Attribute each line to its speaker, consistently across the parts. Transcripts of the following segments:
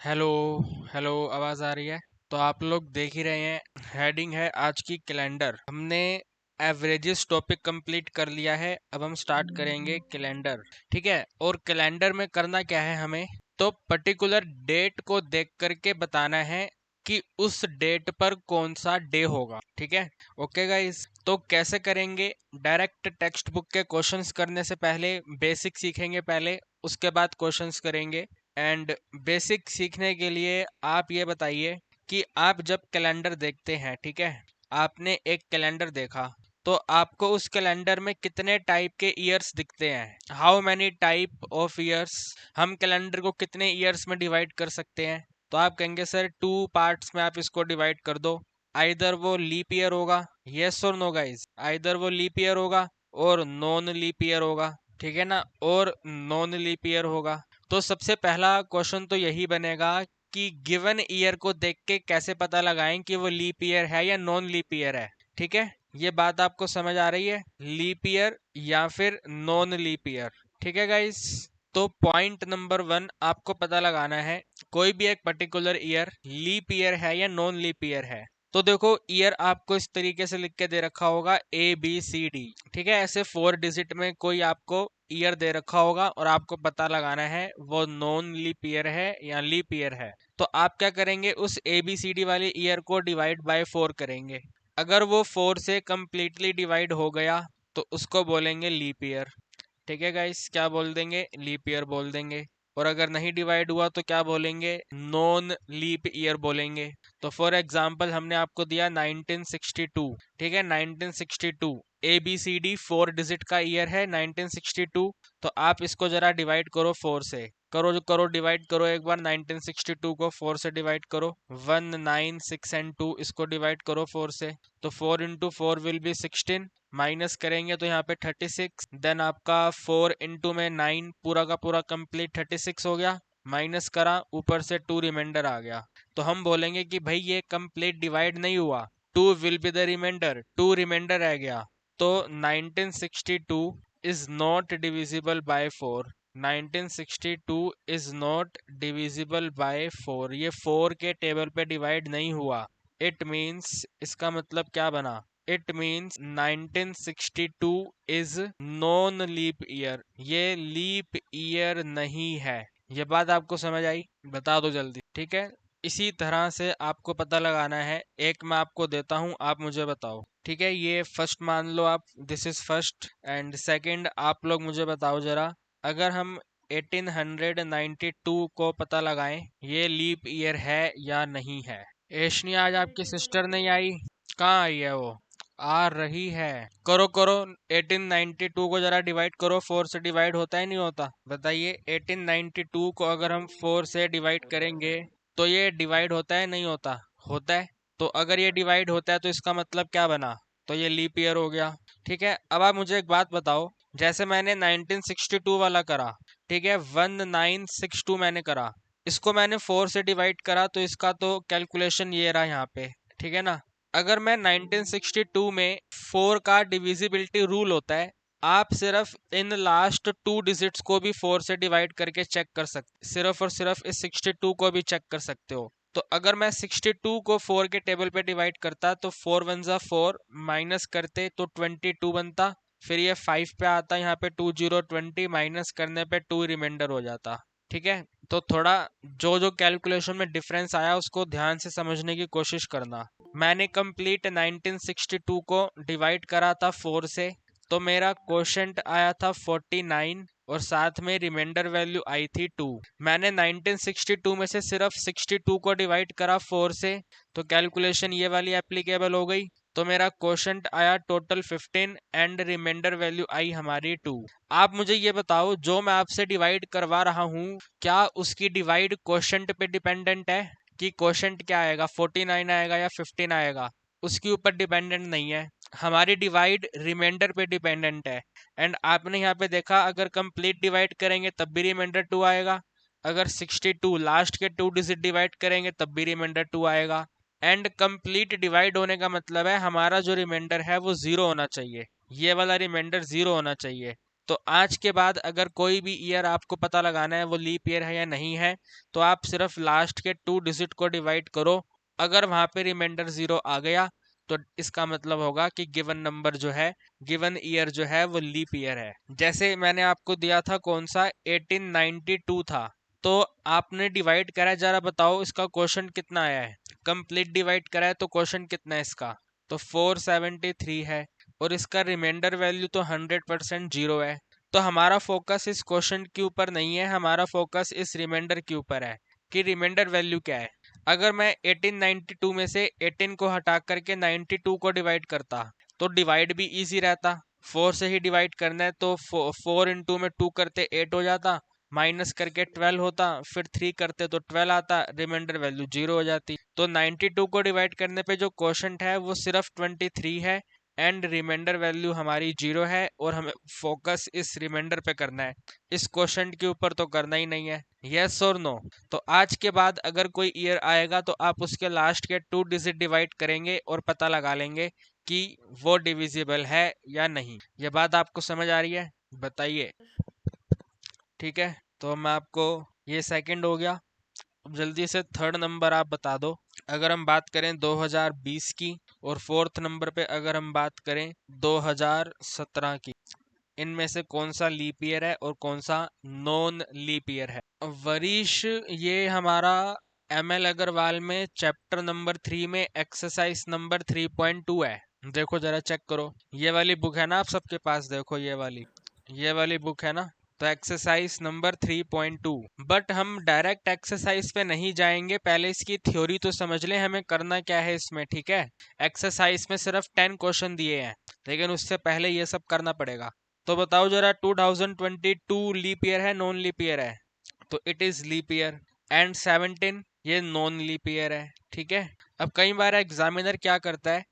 Speaker 1: Hello hello, आवाज़ आ रही है? तो आप लोग देख ही रहे हैं, हेडिंग है आज की कैलेंडर। हमने एवरेजेस टॉपिक कंप्लीट कर लिया है। अब हम स्टार्ट करेंगे कैलेंडर। ठीक है, और कैलेंडर में करना क्या है हमें, तो पर्टिकुलर डेट को देख करके बताना है कि उस डेट पर कौन सा डे होगा। ठीक है, ओके गाइस। तो कैसे करेंगे? डायरेक्ट टेक्स्ट बुक के क्वेश्चंस करने से पहले बेसिक सीखेंगे पहले, उसके बाद क्वेश्चंस करेंगे। एंड बेसिक सीखने के लिए आप ये बताइए कि आप जब कैलेंडर देखते हैं, ठीक है, आपने एक कैलेंडर देखा, तो आपको उस कैलेंडर में कितने टाइप के ईयर्स दिखते हैं? How many type of years? हम कैलेंडर को कितने ईयर्स में डिवाइड कर सकते हैं? तो आप कहेंगे सर 2 पार्ट्स में आप इसको डिवाइड कर दो। आइदर वो लीप ईयर होगा, यस और नो गाइज, आइदर वो लीप ईयर होगा और नॉन लीप ईयर होगा। ठीक है ना, और नॉन लीप ईयर होगा। तो सबसे पहला क्वेश्चन तो यही बनेगा कि गिवन ईयर को देख के कैसे पता लगाएं कि वो लीप ईयर है या नॉन लीप ईयर है। ठीक है, ये बात आपको समझ आ रही है? लीप ईयर या फिर नॉन लीप ईयर। ठीक है गाइस, तो पॉइंट नंबर 1 आपको पता लगाना है कोई भी एक पर्टिकुलर ईयर लीप ईयर है या नॉन लीप ईयर है। तो देखो, ईयर आपको इस तरीके से लिख के दे रखा होगा ABCD। ठीक है, ऐसे 4 डिजिट में कोई आपको ईयर दे रखा होगा और आपको पता लगाना है वो नॉन लीप ईयर है या लीप ईयर है। तो आप क्या करेंगे, उस ABCD वाले ईयर को डिवाइड बाय 4 करेंगे। अगर वो 4 से कंप्लीटली डिवाइड हो गया तो उसको बोलेंगे लीप ईयर। ठीक है गाइस, क्या बोल देंगे? लीप ईयर बोल देंगे। और अगर नहीं डिवाइड हुआ तो क्या बोलेंगे? नॉन लीप ईयर बोलेंगे। तो फॉर एग्जांपल हमने आपको दिया 1962। ठीक है, 1962 ABCD 4 डिजिट का ईयर है 1962। तो आप इसको जरा डिवाइड करो 4 से। करो जो करो, डिवाइड करो एक बार 1962 को 4 से डिवाइड करो। 1 9 6 एंड 2 इसको डिवाइड करो 4 से। तो 4 इंटू 4 विल बी 16। माइनस करेंगे तो यहाँ पे 36। देन आपका 4 इंटू में 9, पूरा का पूरा कंप्लीट 36 हो गया। माइनस करा, ऊपर से 2 रिमाइंडर आ गया। तो हम बोलेंगे कि भाई ये कंप्लीट डिवाइड नहीं हुआ, 2 will be the remainder, 2 remainder रह गया। तो 1962 is not divisible by 4। 1962 is not divisible by 4, ये 4 के टेबल पे डिवाइड नहीं हुआ। इट मीन्स, इसका मतलब क्या बना? It means 1962 is non leap year, ये लीप ईयर नहीं है। ये बात आपको समझ आई? बता दो जल्दी। ठीक है, इसी तरह से आपको पता लगाना है। एक मैं आपको देता हूं, आप मुझे बताओ। ठीक है, ये फर्स्ट मान लो आप, this is first. And second आप लोग मुझे बताओ जरा, अगर हम 1892 को पता लगाएं, ये लीप ईयर है या नहीं है? एशनी, आज आपकी सिस्टर नहीं आई? कहाँ आई है वो? आ रही है। करो करो, 1892 को जरा डिवाइड करो। 4 से डिवाइड होता है नहीं होता? बताइए, 1892 को अगर हम 4 से डिवाइड करेंगे तो ये डिवाइड होता है नहीं होता? होता है। तो अगर ये डिवाइड होता है तो इसका मतलब क्या बना? तो ये लीप ईयर हो गया। ठीक है, अब आप मुझे एक बात बताओ, जैसे मैंने 1962 वाला करा, ठीक है, 1962 मैंने करा, इसको मैंने 4 से डिवाइड करा, तो इसका तो कैलकुलेशन ये रहा यहाँ पे। ठीक है ना, अगर मैं 1962 में 4 का डिविजिबिलिटी रूल होता है, आप सिर्फ इन लास्ट 2 डिजिट्स को भी 4 से डिवाइड करके चेक कर सकते, सिर्फ और सिर्फ इस 62 को भी चेक कर सकते हो। तो अगर मैं 62 को 4 के टेबल पे डिवाइड करता तो 4 वन जा 4, माइनस करते तो 22 बनता। फिर ये 5 पे आता, यहाँ पे 2 0 20, माइनस करने पे 2 रिमाइंडर हो जाता। ठीक है, तो थोड़ा जो जो कैलकुलेशन में डिफरेंस आया उसको ध्यान से समझने की कोशिश करना। मैंने कंप्लीट 1962 को डिवाइड करा था 4 से, तो मेरा क्वोशंट आया था 49 और साथ में रिमाइंडर वैल्यू आई थी 2। मैंने 1962 में से सिर्फ 62 को डिवाइड करा 4 से, तो कैलकुलेशन ये वाली एप्लीकेबल हो गई। तो मेरा क्वोशंट आया टोटल 15 एंड रिमाइंडर वैल्यू आई हमारी 2। आप मुझे ये बताओ, जो मैं आपसे डिवाइड करवा रहा हूँ, क्या उसकी डिवाइड क्वोशंट पे डिपेंडेंट है? कि क्वोशंट क्या आएगा, 49 आएगा या 15 आएगा? उसके ऊपर डिपेंडेंट नहीं है। हमारी डिवाइड रिमाइंडर पे डिपेंडेंट है। एंड आपने यहाँ पे देखा, अगर कंप्लीट डिवाइड करेंगे तब भी रिमाइंडर 2 आएगा, अगर 62 लास्ट के 2 डिजिट डिवाइड करेंगे तब भी रिमाइंडर 2 आएगा। एंड कंप्लीट डिवाइड होने का मतलब है हमारा जो रिमाइंडर है वो 0 होना चाहिए, ये वाला रिमाइंडर 0 होना चाहिए। तो आज के बाद अगर कोई भी ईयर आपको पता लगाना है वो लीप ईयर है या नहीं है, तो आप सिर्फ लास्ट के 2 डिजिट को डिवाइड करो। अगर वहां पे रिमाइंडर 0 आ गया तो इसका मतलब होगा कि गिवन नंबर जो है, गिवन ईयर जो है वो लीप ईयर है। जैसे मैंने आपको दिया था कौन सा, 1892 था, तो आपने डिवाइड करा है, जरा बताओ इसका क्वेश्चन कितना आया है। कंप्लीट डिवाइड करा है तो क्वेश्चन कितना है इसका, तो 473 है, और इसका रिमाइंडर वैल्यू तो 100% जीरो है। तो हमारा फोकस इस क्वेश्चन के ऊपर नहीं है, हमारा फोकस इस रिमाइंडर के ऊपर है कि रिमाइंडर वैल्यू क्या है। अगर मैं 1892 में से 18 को हटा करके 92 को डिवाइड करता तो डिवाइड भी इजी रहता। 4 से ही डिवाइड करना है तो 4 इंटू में 2 करते 8 हो जाता, माइनस करके 12 होता, फिर 3 करते तो 12 आता, रिमाइंडर वैल्यू 0 हो जाती। तो 92 को डिवाइड करने पे जो क्वोशंट है वो सिर्फ 23 है, एंड रिमाइंडर वैल्यू हमारी 0 है, और हमें फोकस इस रिमाइंडर पे करना है, इस क्वोशंट के ऊपर तो करना ही नहीं है। यस और नो? तो आज के बाद अगर कोई ईयर आएगा तो आप उसके लास्ट के 2 डिजिट डिवाइड करेंगे और पता लगा लेंगे कि वो डिविजिबल है या नहीं। ये बात आपको समझ आ रही है? बताइए। ठीक है, तो मैं आपको, ये सेकंड हो गया। अब जल्दी से थर्ड नंबर आप बता दो। अगर हम बात करें 2020 की, और फोर्थ नंबर पे अगर हम बात करें 2017 की, इनमें से कौन सा लीप ईयर है और कौन सा नॉन लीप ईयर है? वरीश, ये हमारा ML अग्रवाल में चैप्टर नंबर 3 में एक्सरसाइज नंबर 3.2 है। देखो जरा चेक करो, ये वाली बुक है ना आप सबके पास, देखो ये वाली बुक है ना, तो एक्सरसाइज नंबर 3.2। बट हम डायरेक्ट एक्सरसाइज पे नहीं जाएंगे, पहले इसकी थ्योरी तो समझ लें हमें करना क्या है इसमें। ठीक है, एक्सरसाइज में सिर्फ 10 क्वेश्चन दिए हैं, लेकिन उससे पहले ये सब करना पड़ेगा। तो बताओ जरा, 2022 लीप ईयर है नॉन लीप ईयर है? तो it is leap year. And 17 ये नॉन लीप ईयर है। ठीक है, अब कई बार एग्जामिनर क्या करता है,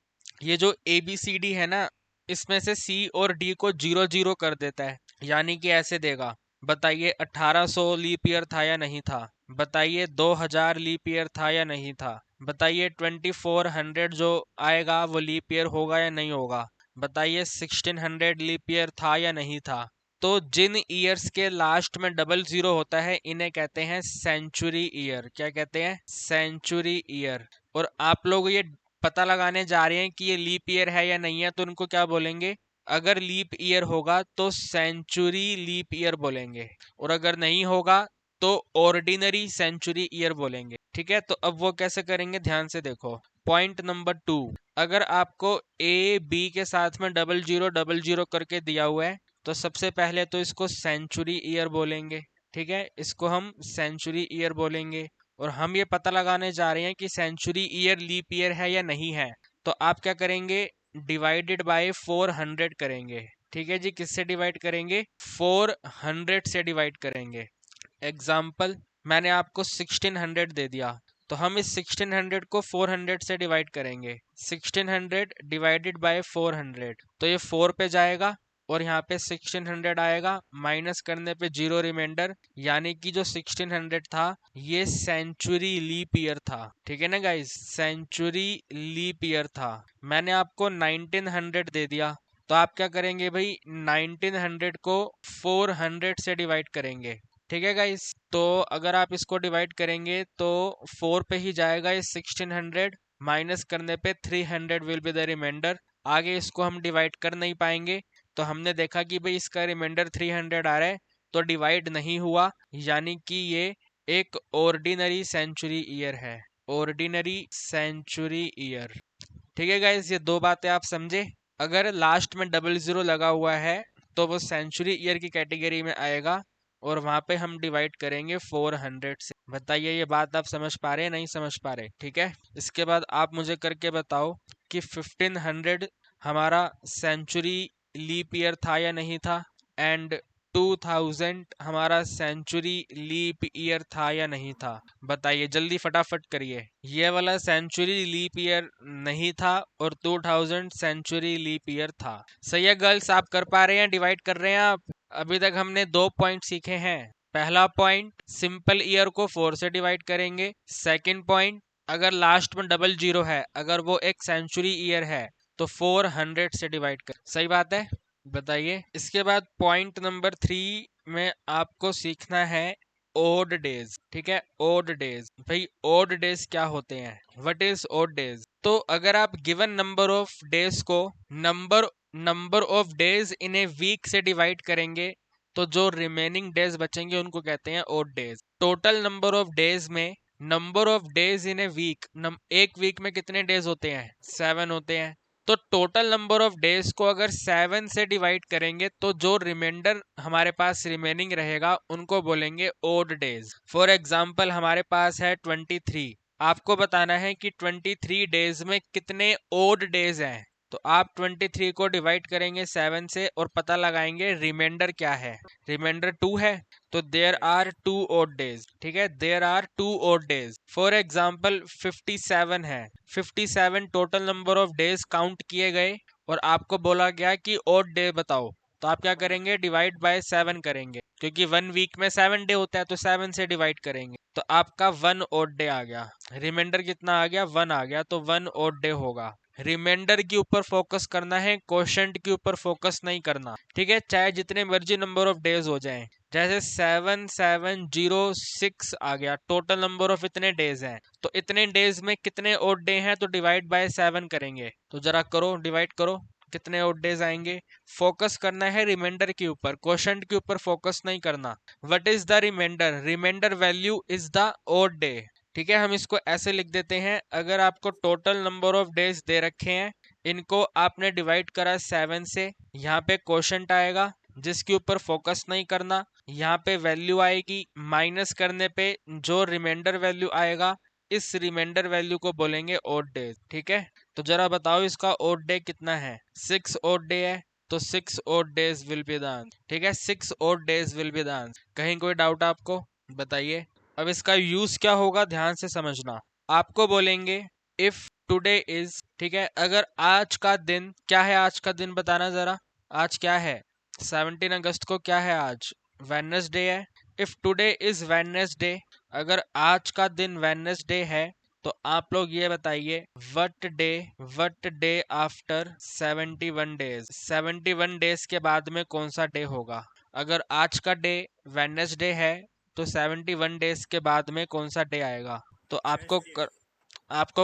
Speaker 1: ये जो ABCD है ना, इसमें से C और D को 0 0 कर देता है, यानी कि ऐसे देगा, बताइए 1800 लीप ईयर था या नहीं था, बताइए 2000 लीप ईयर था या नहीं था, बताइए 2400 जो आएगा वो लीप ईयर होगा या नहीं होगा, बताइए 1600 लीप ईयर था या नहीं था। तो जिन ईयर्स के लास्ट में 00 होता है इन्हें कहते हैं सेंचुरी ईयर। क्या कहते हैं? Century year. और आप लोग ये पता लगाने जा रहे हैं कि ये लीप ईयर है या नहीं है, तो उनको क्या बोलेंगे? अगर लीप ईयर होगा तो सेंचुरी लीप ईयर बोलेंगे, और अगर नहीं होगा तो ऑर्डिनरी सेंचुरी ईयर बोलेंगे। ठीक है, तो अब वो कैसे करेंगे, ध्यान से देखो। पॉइंट नंबर 2, अगर आपको A B के साथ में 00 करके दिया हुआ है, तो सबसे पहले तो इसको सेंचुरी ईयर बोलेंगे। ठीक है, इसको हम सेंचुरी ईयर बोलेंगे, और हम ये पता लगाने जा रहे हैं कि सेंचुरी ईयर लीप ईयर है या नहीं है। तो आप क्या करेंगे, डिवाइडेड बाय 400 करेंगे। ठीक है जी, किससे डिवाइड करेंगे? 400 से डिवाइड करेंगे। एग्जाम्पल, मैंने आपको 1600 दे दिया, तो हम इस 1600 को 400 से डिवाइड करेंगे। 1600 डिवाइडेड बाय 400, तो ये 4 पे जाएगा, और यहाँ पे 1600 आएगा, माइनस करने पे 0 रिमाइंडर, यानी कि जो 1600 था ये सेंचुरी लीप ईयर था। ठीक है ना गाइस, सेंचुरी लीप ईयर था। मैंने आपको 1900 दे दिया, तो आप क्या करेंगे भाई, 1900 को 400 से डिवाइड करेंगे। ठीक है गाइस, तो अगर आप इसको डिवाइड करेंगे तो 4 पे ही जाएगा ये 1600, माइनस करने पे 300 विल बी द रिमाइंडर। आगे इसको हम डिवाइड कर नहीं पाएंगे, तो हमने देखा कि भाई इसका रिमाइंडर 300 आ रहा है, तो डिवाइड नहीं हुआ, यानी कि ये एक ऑर्डिनरी सेंचुरी ईयर है। Ordinary century year. ठीक है गाइस, ये दो बातें आप समझे। अगर लास्ट में 00 लगा हुआ है तो वो सेंचुरी ईयर की कैटेगरी में आएगा, और वहां पे हम डिवाइड करेंगे 400 से। बताइए ये बात आप समझ पा रहे हैं, नहीं समझ पा रहे? ठीक है, इसके बाद आप मुझे करके बताओ कि 1500 हमारा सेंचुरी लीप ईयर था या नहीं था, एंड 2000 हमारा सेंचुरी लीप ईयर था या नहीं था। बताइए जल्दी फटाफट करिए। ये वाला सेंचुरी लीप ईयर नहीं था, और 2000 सेंचुरी लीप ईयर था। सही है गर्ल्स, आप कर पा रहे हैं, डिवाइड कर रहे हैं आप? अभी तक हमने 2 पॉइंट सीखे हैं। पहला पॉइंट, सिंपल ईयर को 4 से डिवाइड करेंगे। सेकंड पॉइंट, अगर लास्ट में 00 है, अगर वो एक सेंचुरी ईयर है, तो 400 से डिवाइड कर। सही बात है। बताइए। इसके बाद पॉइंट नंबर 3 में आपको सीखना है ओड डेज। ठीक है, ओड डेज। भाई ओड डेज क्या होते हैं, व्हाट इज ओड डेज? तो अगर आप गिवन नंबर ऑफ डेज को number number of days in a week से डिवाइड करेंगे तो जो रिमेनिंग डेज बचेंगे उनको कहते हैं odd days. Total number of days में number of days in a week, एक वीक में कितने डेज होते हैं? 7 होते हैं। तो टोटल नंबर ऑफ डेज को अगर 7 से डिवाइड करेंगे तो जो रिमाइंडर हमारे पास रिमेनिंग रहेगा उनको बोलेंगे ओड डेज। फॉर एग्जाम्पल हमारे पास है 23, आपको बताना है कि 23 डेज में कितने ओड डेज हैं। तो आप 23 को डिवाइड करेंगे 7 से और पता लगाएंगे रिमाइंडर क्या है। रिमाइंडर 2 है, तो देयर आर 2 ओड डेज। ठीक है, there are 2 odd days. For example 57 है, 57 total number of days count किए गए और आपको बोला गया कि ओड डे बताओ। तो आप क्या करेंगे, डिवाइड बाय 7 करेंगे, क्योंकि 1 वीक में 7 डे होता है तो 7 से डिवाइड करेंगे। तो आपका 1 ओड डे आ गया। रिमाइंडर कितना आ गया? 1 आ गया, तो 1 ओड डे होगा। रिमाइंडर के ऊपर फोकस करना है, क्वोशंट के ऊपर फोकस नहीं करना। ठीक है, चाहे जितने मर्जी नंबर ऑफ डेज हो जाएं। जैसे 7706 आ गया, टोटल नंबर ऑफ इतने डेज हैं, तो इतने डेज में कितने ओड डे हैं तो डिवाइड बाय 7 करेंगे। तो जरा करो, डिवाइड करो, कितने ओड डेज आएंगे। फोकस करना है रिमाइंडर के ऊपर, क्वोशंट के ऊपर फोकस नहीं करना। What is the remainder? Remainder value is the odd day. ठीक है, हम इसको ऐसे लिख देते हैं। अगर आपको टोटल नंबर ऑफ डेज दे रखे हैं, इनको आपने डिवाइड करा 7 से, यहाँ पे क्वोशंट आएगा जिसके ऊपर फोकस नहीं करना। यहाँ पे वैल्यू आएगी, माइनस करने पे जो रिमाइंडर वैल्यू आएगा, इस रिमाइंडर वैल्यू को बोलेंगे ओड डेज। ठीक है, तो जरा बताओ इसका ओड डे कितना है? 6 ओड डे है, तो 6 odd days will be the answer. ठीक है, 6 odd days will be the answer. कहीं कोई डाउट आपको? बताइए। अब इसका यूज क्या होगा, ध्यान से समझना। आपको बोलेंगे इफ टुडे इज, ठीक है, अगर आज का दिन क्या है, आज का दिन बताना जरा, आज क्या है? 17 अगस्त को क्या है आज? वेडनेसडे है। इफ टुडे इज वेडनेसडे, अगर आज का दिन वेडनेसडे है, तो आप लोग ये बताइए what day after 71 days, 71 days के बाद में कौन सा डे होगा? अगर आज का डे वेडनेसडे है तो 71 डेज के बाद में कौन सा डे आएगा? तो आपको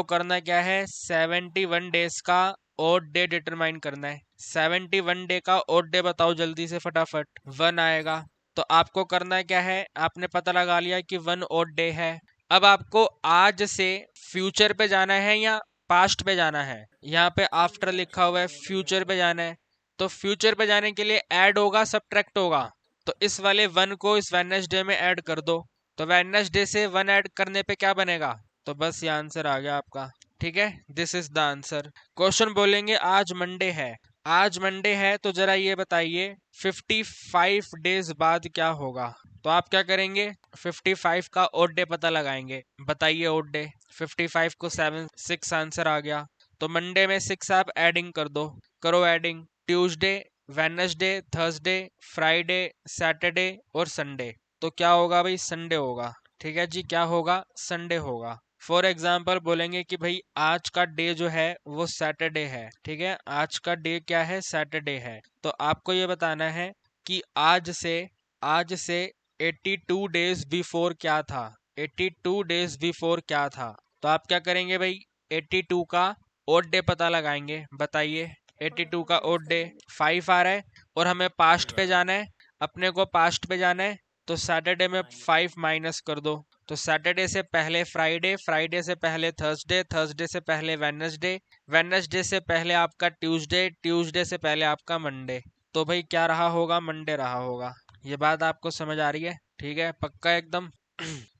Speaker 1: करना क्या है, 71 डेज का ओड डे डिटरमाइन करना है। 71 डे का ओड डे बताओ जल्दी से फटाफट। 1 आएगा। तो आपको करना क्या है, आपने पता लगा लिया कि 1 ओड डे है। अब आपको आज से फ्यूचर पे जाना है या पास्ट पे जाना है? यहाँ पे आफ्टर लिखा हुआ है, फ्यूचर पे जाना है। तो फ्यूचर पे जाने के लिए ऐड होगा सब्ट्रैक्ट होगा? तो इस वाले 1 को इस वेडनेसडे में ऐड कर दो। तो वेडनेसडे से 1 ऐड करने पे क्या बनेगा? तो बस ये आंसर आ गया आपका। ठीक है, this is the answer. Question बोलेंगे आज मंडे है, आज मंडे है, तो जरा ये बताइए 55 डेज बाद क्या होगा? तो आप क्या करेंगे, 55 का ओड डे पता लगाएंगे। बताइए ओड डे। 55 को 7 6 आंसर आ गया, तो मंडे में 6 आप एडिंग कर दो। करो adding. Tuesday, Wednesday, Thursday, Friday, Saturday और संडे, तो क्या होगा भाई? संडे होगा। ठीक है जी, क्या होगा? संडे होगा। फॉर एग्जाम्पल बोलेंगे कि भाई आज का डे जो है वो सैटरडे है। ठीक है, आज का डे क्या है? सैटरडे है। तो आपको ये बताना है कि आज से 82 डेज बिफोर क्या था? 82 डेज बिफोर क्या था? तो आप क्या करेंगे भाई, 82 का ओड डे पता लगाएंगे। बताइए 82 का ओड डे 5 आ रहा है और हमें पास्ट पे जाना है, अपने को पास्ट पे जाना है। तो सैटरडे में 5 माइनस कर दो। तो सैटरडे से पहले फ्राइडे, फ्राइडे से पहले थर्सडे, थर्सडे से पहले वेडनेसडे, वेडनेसडे से पहले आपका ट्यूसडे, ट्यूसडे से पहले आपका मंडे। तो भाई क्या रहा होगा? मंडे रहा होगा। ये बात आपको समझ आ रही है? ठीक है, पक्का एकदम।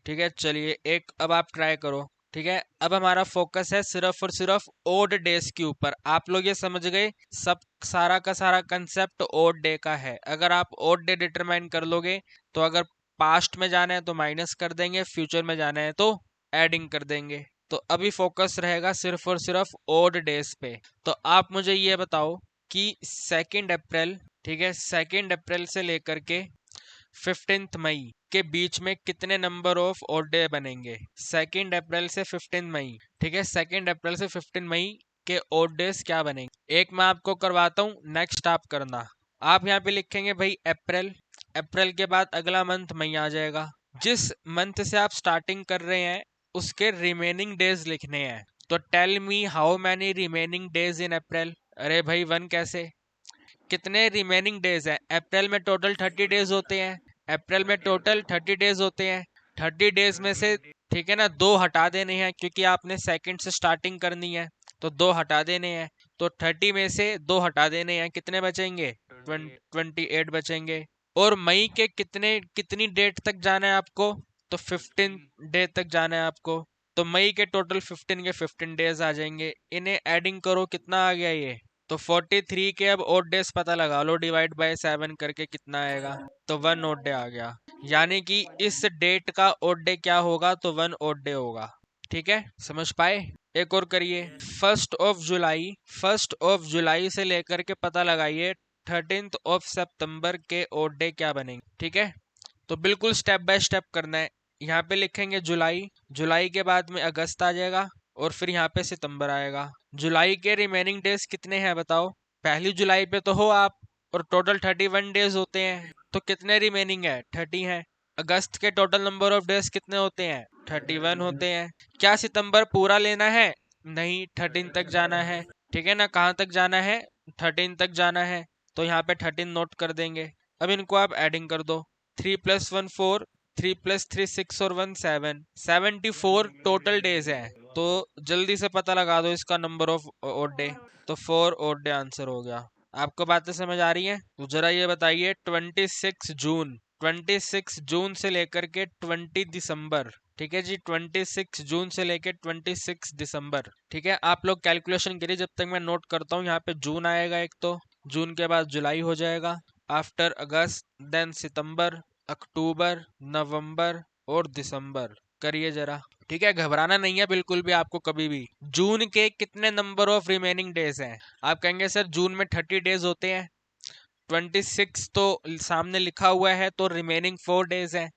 Speaker 1: ठीक है, चलिए एक अब आप ट्राई करो। ठीक है, अब हमारा फोकस है सिर्फ और सिर्फ ओड डेज के ऊपर। आप लोग ये समझ गए, सब सारा का सारा कंसेप्ट ओड डे का है। अगर आप ओड डे डिटरमाइन कर लोगे तो अगर पास्ट में जाना है तो माइनस कर देंगे, फ्यूचर में जाना है तो एडिंग कर देंगे। तो अभी फोकस रहेगा सिर्फ और सिर्फ ओड डेज पे। तो आप मुझे ये बताओ कि 2 अप्रैल, ठीक है, 2 अप्रैल से लेकर के 15 मई के बीच में कितने नंबर ऑफ ओड डे बनेंगे? 2 अप्रैल से 15 मई, ठीक है, 2 अप्रैल से 15 मई के ओड डेज क्या बनेंगे? एक मैं आपको करवाता हूँ, नेक्स्ट आप करना। आप यहाँ पे लिखेंगे भाई अप्रैल, अप्रैल के बाद अगला मंथ मई आ जाएगा। जिस मंथ से आप स्टार्टिंग कर रहे हैं उसके रिमेनिंग डेज लिखने हैं। तो tell me how many remaining days in April. अरे भाई वन कैसे, कितने रिमेनिंग डेज है? अप्रैल में टोटल 30 डेज होते हैं, अप्रैल में टोटल 30 डेज होते हैं। 30 डेज में से ठीक है ना, दो हटा देने हैं क्योंकि आपने सेकंड से स्टार्टिंग करनी है, तो दो हटा देने हैं। तो 30 में से दो हटा देने हैं, कितने बचेंगे? 28 बचेंगे। और मई के कितनी डेट तक जाना है आपको? तो 15 डे तक जाना है आपको। तो मई के टोटल 15 के 15 डेज आ जाएंगे। इन्हें एडिंग करो, कितना आ गया ये? तो 43 के अब ओड डेज पता लगा लो, डिवाइड बाय 7 करके कितना आएगा? तो 1 ओड डे आ गया। यानी कि इस डेट का ओड डे क्या होगा? तो 1 ओड डे होगा। ठीक है, समझ पाए? एक और करिए। 1 फर्स्ट ऑफ जुलाई से लेकर के पता लगाइए 13 सितंबर के ओड डे क्या बनेंगे। ठीक है, तो बिल्कुल स्टेप बाय स्टेप करना है। यहाँ पे लिखेंगे जुलाई, जुलाई के बाद में अगस्त आ जाएगा और फिर यहाँ पे सितंबर आएगा। जुलाई के रिमेनिंग डेज कितने हैं बताओ? पहली जुलाई पे तो हो आप, और टोटल 31 डेज होते हैं, तो कितने रिमेनिंग है? 30 है। अगस्त के टोटल नंबर ऑफ डेज कितने होते हैं? 31 होते हैं। क्या सितंबर पूरा लेना है? नहीं, 13 तक जाना है। ठीक है ना, कहाँ तक जाना है? 13 तक जाना है। तो यहाँ पे 13 नोट कर देंगे। अब इनको आप एडिंग कर दो। 3 + 1 4, 3 + 3 6 और 1 7, 74 टोटल डेज है। तो जल्दी से पता लगा दो इसका नंबर ऑफ ओड डे। तो 4 ओड डे आंसर हो गया। आपको बातें समझ आ रही हैं? तो जरा ये बताइए 26 जून से लेकर के 20 दिसंबर, ठीक है जी, 26 जून से लेकर 26 दिसंबर। ठीक है, आप लोग कैलकुलेशन करिए जब तक मैं नोट करता हूँ। यहाँ पे जून आएगा एक, तो जून के बाद जुलाई हो जाएगा, आफ्टर अगस्त, देन सितंबर, अक्टूबर, नवंबर और दिसंबर। करिए जरा। ठीक है, घबराना नहीं है बिल्कुल भी आपको कभी भी। जून के कितने नंबर ऑफ रिमेनिंग डेज हैं? आप कहेंगे सर जून में 30 डेज होते हैं, 26 तो सामने लिखा हुआ है, तो रिमेनिंग 4 डेज हैं।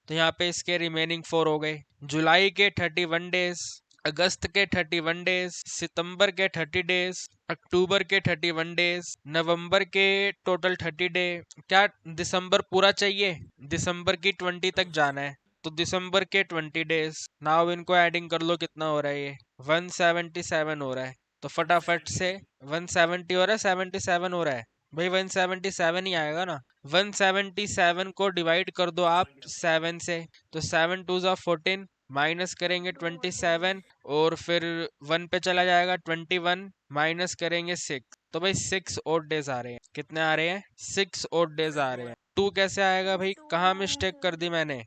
Speaker 1: तो यहाँ पे इसके रिमेनिंग 4 हो गए। जुलाई के 31 डेज, अगस्त के 31 डेज, सितंबर के 30 डेज, अक्टूबर के 31 डेज, नवंबर के टोटल 30 डे। क्या दिसंबर पूरा चाहिए? दिसंबर की 20 तक जाना है, तो दिसंबर के 20 डेज। नाउ इनको एडिंग कर लो, कितना हो रहा है ये? 177 हो रहा है। तो फटाफट से 170 हो रहा है, 77 हो रहा है भाई, 177 ही आएगा ना। 177 को डिवाइड कर दो आप 7 से, तो 7 2 ज़ा 14, माइनस करेंगे 27, और फिर 1 पे चला जाएगा 21, माइनस करेंगे 6। तो भाई 6 ओड डेज आ रहे हैं। कितने आ रहे हैं? 6 ओड डेज आ रहे हैं। 2 कैसे आएगा भाई? कहाँ मिस्टेक कर दी मैंने?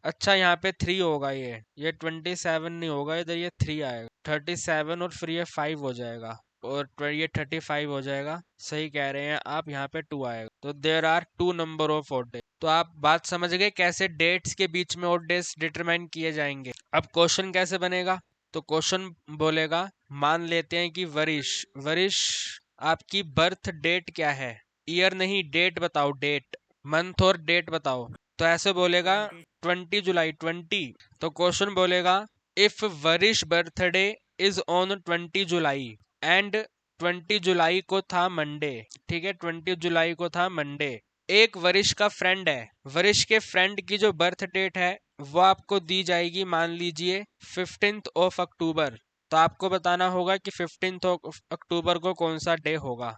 Speaker 1: अच्छा, यहाँ पे 3 होगा, ये 27 नहीं होगा, इधर ये 3 आएगा। 37 और फिर ये 5 हो जाएगा, और ये 35 हो जाएगा। सही कह रहे हैं आप, यहाँ पे 2 आएगा। तो there are 2 number of odd day. तो आप बात समझ गए कैसे डेट्स के बीच में ओड डेज डिटरमाइन किए जाएंगे। अब क्वेश्चन कैसे बनेगा? तो क्वेश्चन बोलेगा, मान लेते हैं कि वरिश, वरिश आपकी बर्थ डेट क्या है? ईयर नहीं, डेट बताओ, डेट, मंथ और डेट बताओ। तो ऐसे बोलेगा 20 जुलाई 20। तो क्वेश्चन बोलेगा, if Varish birthday is on 20 July and 20 जुलाई को था मंडे। ठीक है, 20 जुलाई को था मंडे। एक वरिश का फ्रेंड है, वरिश के फ्रेंड की जो बर्थ डेट है वो आपको दी जाएगी, मान लीजिए 15 अक्टूबर। तो आपको बताना होगा कि 15 अक्टूबर को कौन सा डे होगा।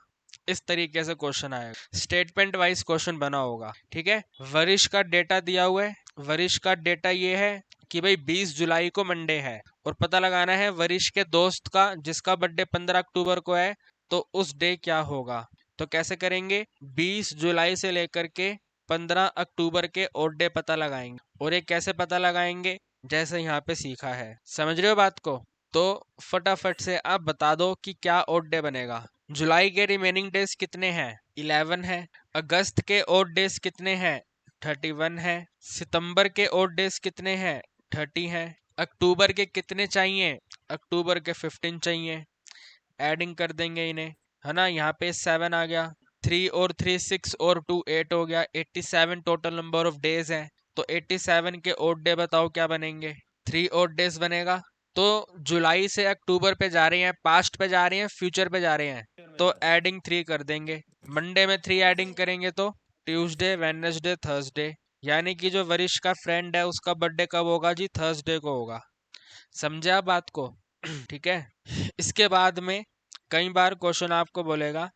Speaker 1: इस तरीके से क्वेश्चन आएगा, स्टेटमेंट वाइज क्वेश्चन बना होगा। ठीक है, वरिश का डेटा दिया हुआ है। वरिश का डेटा ये है कि भाई 20 जुलाई को मंडे है, और पता लगाना है वरिश के दोस्त का जिसका बर्थडे 15 अक्टूबर को है, तो उस डे क्या होगा। तो कैसे करेंगे? 20 जुलाई से लेकर के 15 अक्टूबर के ओड डे पता लगाएंगे। और ये कैसे पता लगाएंगे? जैसे यहाँ पे सीखा है। समझ रहे हो बात को? तो फटाफट से आप बता दो कि क्या ओड डे बनेगा। जुलाई के रिमेनिंग डेज कितने हैं? 11 है। अगस्त के ओड डेज कितने हैं? 31 है। सितंबर के ओड डेज कितने हैं? 30 हैं। अक्टूबर के कितने चाहिए? अक्टूबर के 15 चाहिए। एडिंग कर देंगे इन्हें, है ना। यहाँ पे 7 आ गया, 3 और 3 6 और 2 8 हो गया। 87 टोटल नंबर ऑफ डेज हैं। तो 87 के ओड डे बताओ क्या बनेंगे? 3 ओड डेज बनेगा। तो जुलाई से अक्टूबर पे जा रहे हैं, पास्ट पे जा रहे हैं, फ्यूचर पे जा रहे हैं? तो एडिंग 3 कर देंगे। मंडे में 3 एडिंग करेंगे तो ट्यूसडे, वेडनेसडे, थर्सडे, यानी कि जो वरिष्ठ का फ्रेंड है उसका बर्थडे कब होगा जी? थर्सडे को होगा। समझे आप बात को? ठीक है। इसके बाद में कई बार क्वेश्चन आपको बोलेगा,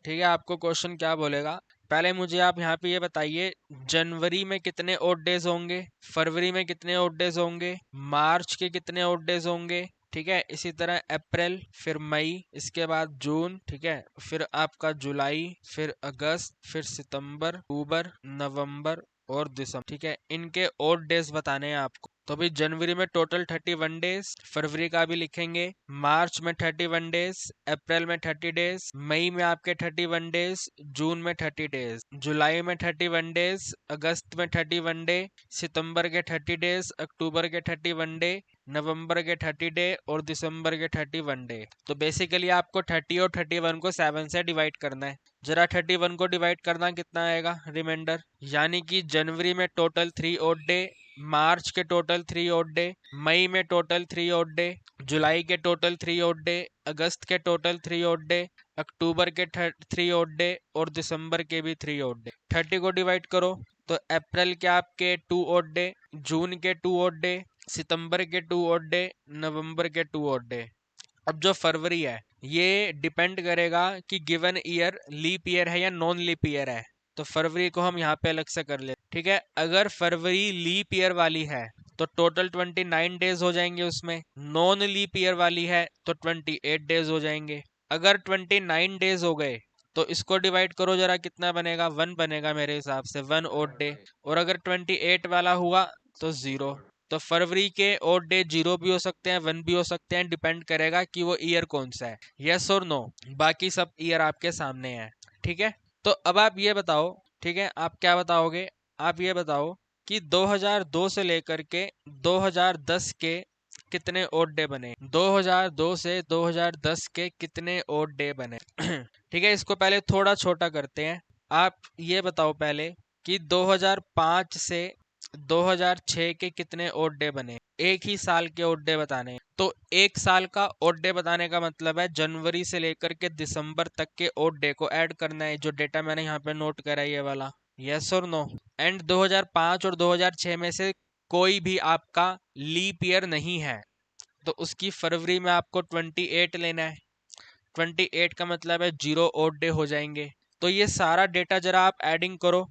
Speaker 1: ठीक है, आपको क्वेश्चन क्या बोलेगा, पहले मुझे आप यहाँ पे ये बताइए, जनवरी में कितने ओड डेज होंगे, फरवरी में कितने ओड डेज होंगे, मार्च के कितने ओड डेज होंगे, ठीक है, इसी तरह अप्रैल, फिर मई, इसके बाद जून, ठीक है, फिर आपका जुलाई, फिर अगस्त, फिर सितंबर, अक्टूबर, नवंबर और दिसंबर, ठीक है, इनके ओड डेज बताने हैं आपको। तो अभी जनवरी में टोटल 31 डेज, फरवरी का भी लिखेंगे, मार्च में 31 डेज, अप्रैल में 30 डेज, मई में आपके 31 डेज, जून में 30 डेज, जुलाई में 31 डेज, अगस्त में 31 डे, सितंबर के 30 डेज, अक्टूबर के 31 डे, नवंबर के 30 डे और दिसंबर के 31 डे। तो बेसिकली आपको 30 और 31 को 7 से डिवाइड करना है। जरा 31 को डिवाइड करना कितना आएगा रिमाइंडर, यानी कि जनवरी में टोटल 3 ओड डे, मार्च के टोटल 3 ओड डे, मई में टोटल 3 ओड डे, जुलाई के टोटल 3 ओड डे, अगस्त के टोटल 3 ओड डे, अक्टूबर के 3 ओड डे और दिसंबर के भी 3 ओड डे। 30 को डिवाइड करो तो अप्रैल के आपके 2 ओड डे, जून के 2 ओड डे, सितंबर के 2 ओड डे, नवंबर के 2 ओड डे। अब जो फरवरी है ये डिपेंड करेगा कि गिवन ईयर लीप ईयर है या नॉन लीप ईयर है, तो फरवरी को हम यहाँ पे अलग से कर ले, ठीक है। अगर फरवरी लीप ईयर वाली है तो टोटल 29 डेज हो जाएंगे, उसमें नॉन लीप ईयर वाली है तो 28 डेज हो जाएंगे। अगर 29 डेज हो गए तो इसको डिवाइड करो जरा, कितना बनेगा? 1 बनेगा मेरे हिसाब से, 1 ओड डे। और अगर 28 वाला हुआ तो 0। तो फरवरी के ओड डे 0 भी हो सकते हैं, 1 भी हो सकते हैं, डिपेंड करेगा कि वो ईयर कौन सा है, यस और नो। बाकी सब ईयर आपके सामने है, ठीक है। तो अब आप ये बताओ, ठीक है, आप क्या बताओगे, आप ये बताओ कि 2002 से लेकर के 2010 के कितने ओड डे बने, 2002 से 2010 के कितने ओड डे बने। ठीक है, इसको पहले थोड़ा छोटा करते हैं। आप ये बताओ पहले कि 2005 से 2006 के कितने ओड डे बने, एक ही साल के ओड डे बताने हैं। तो एक साल का ओड डे बताने का मतलब है जनवरी से लेकर के दिसंबर तक के ओड डे को ऐड करना है, जो डेटा मैंने यहाँ पे नोट करा है ये वाला, यस और नो। एंड 2005 और 2006 में से कोई भी आपका लीप ईयर नहीं है, तो उसकी फरवरी में आपको 28 लेना है। 28 का मतलब है 0 ओड डे हो जाएंगे। तो ये सारा डेटा जरा आप एडिंग करो,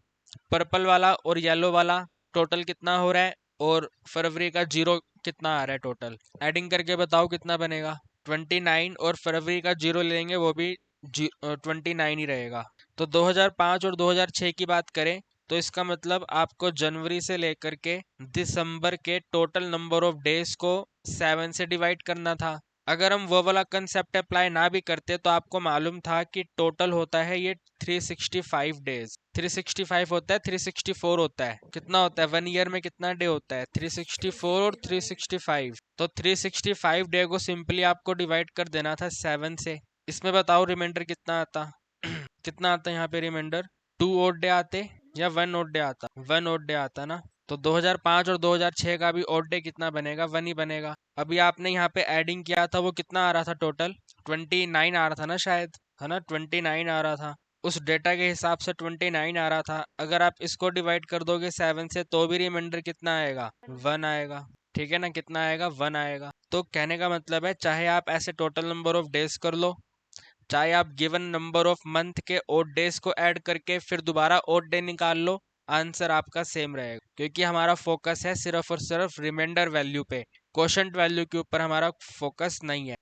Speaker 1: पर्पल वाला और येलो वाला टोटल कितना हो रहा है और फरवरी का 0 कितना आ रहा है, टोटल एडिंग करके बताओ कितना बनेगा। 29 और फरवरी का 0 लेंगे वो भी 29 ही रहेगा। तो 2005 और 2006 की बात करें तो इसका मतलब आपको जनवरी से लेकर के दिसंबर के टोटल नंबर ऑफ डेज को 7 से डिवाइड करना था। अगर हम वो वाला कंसेप्ट अप्लाई ना भी करते तो आपको मालूम था कि टोटल होता है ये 365 डेज। 365 होता है, 364 होता है, कितना होता है 1 ईयर में, कितना डे होता है 364 और 365। तो 365 डे को सिंपली आपको डिवाइड कर देना था 7 से। इसमें बताओ रिमाइंडर कितना आता। कितना आता है यहाँ पे रिमाइंडर, 2 ओड डे आते या 1 ओड डे आता, 1 ओड डे आता ना। तो 2005 और 2006 का भी ओड डे कितना बनेगा, 1 ही बनेगा। अभी आपने यहाँ पे एडिंग किया था वो कितना आ रहा था टोटल, 29 आ रहा था ना शायद, है ना, 29 आ रहा था, उस डेटा के हिसाब से 29 आ रहा था। अगर आप इसको डिवाइड कर दोगे 7 से तो भी रिमाइंडर कितना आएगा, 1 आएगा, ठीक है ना, कितना आएगा, 1 आएगा। तो कहने का मतलब है चाहे आप ऐसे टोटल नंबर ऑफ डेज कर लो, चाहे आप गिवन नंबर ऑफ मंथ के ओड डेज को ऐड करके फिर दोबारा ओड डे निकाल लो, आंसर आपका सेम रहेगा, क्योंकि हमारा फोकस है सिर्फ और सिर्फ रिमाइंडर वैल्यू पे, क्वोशंट वैल्यू के ऊपर हमारा फोकस नहीं है।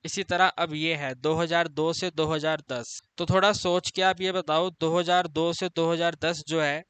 Speaker 1: इसी तरह अब ये है 2002 से 2010, तो थोड़ा सोच के आप ये बताओ 2002 से 2010 जो है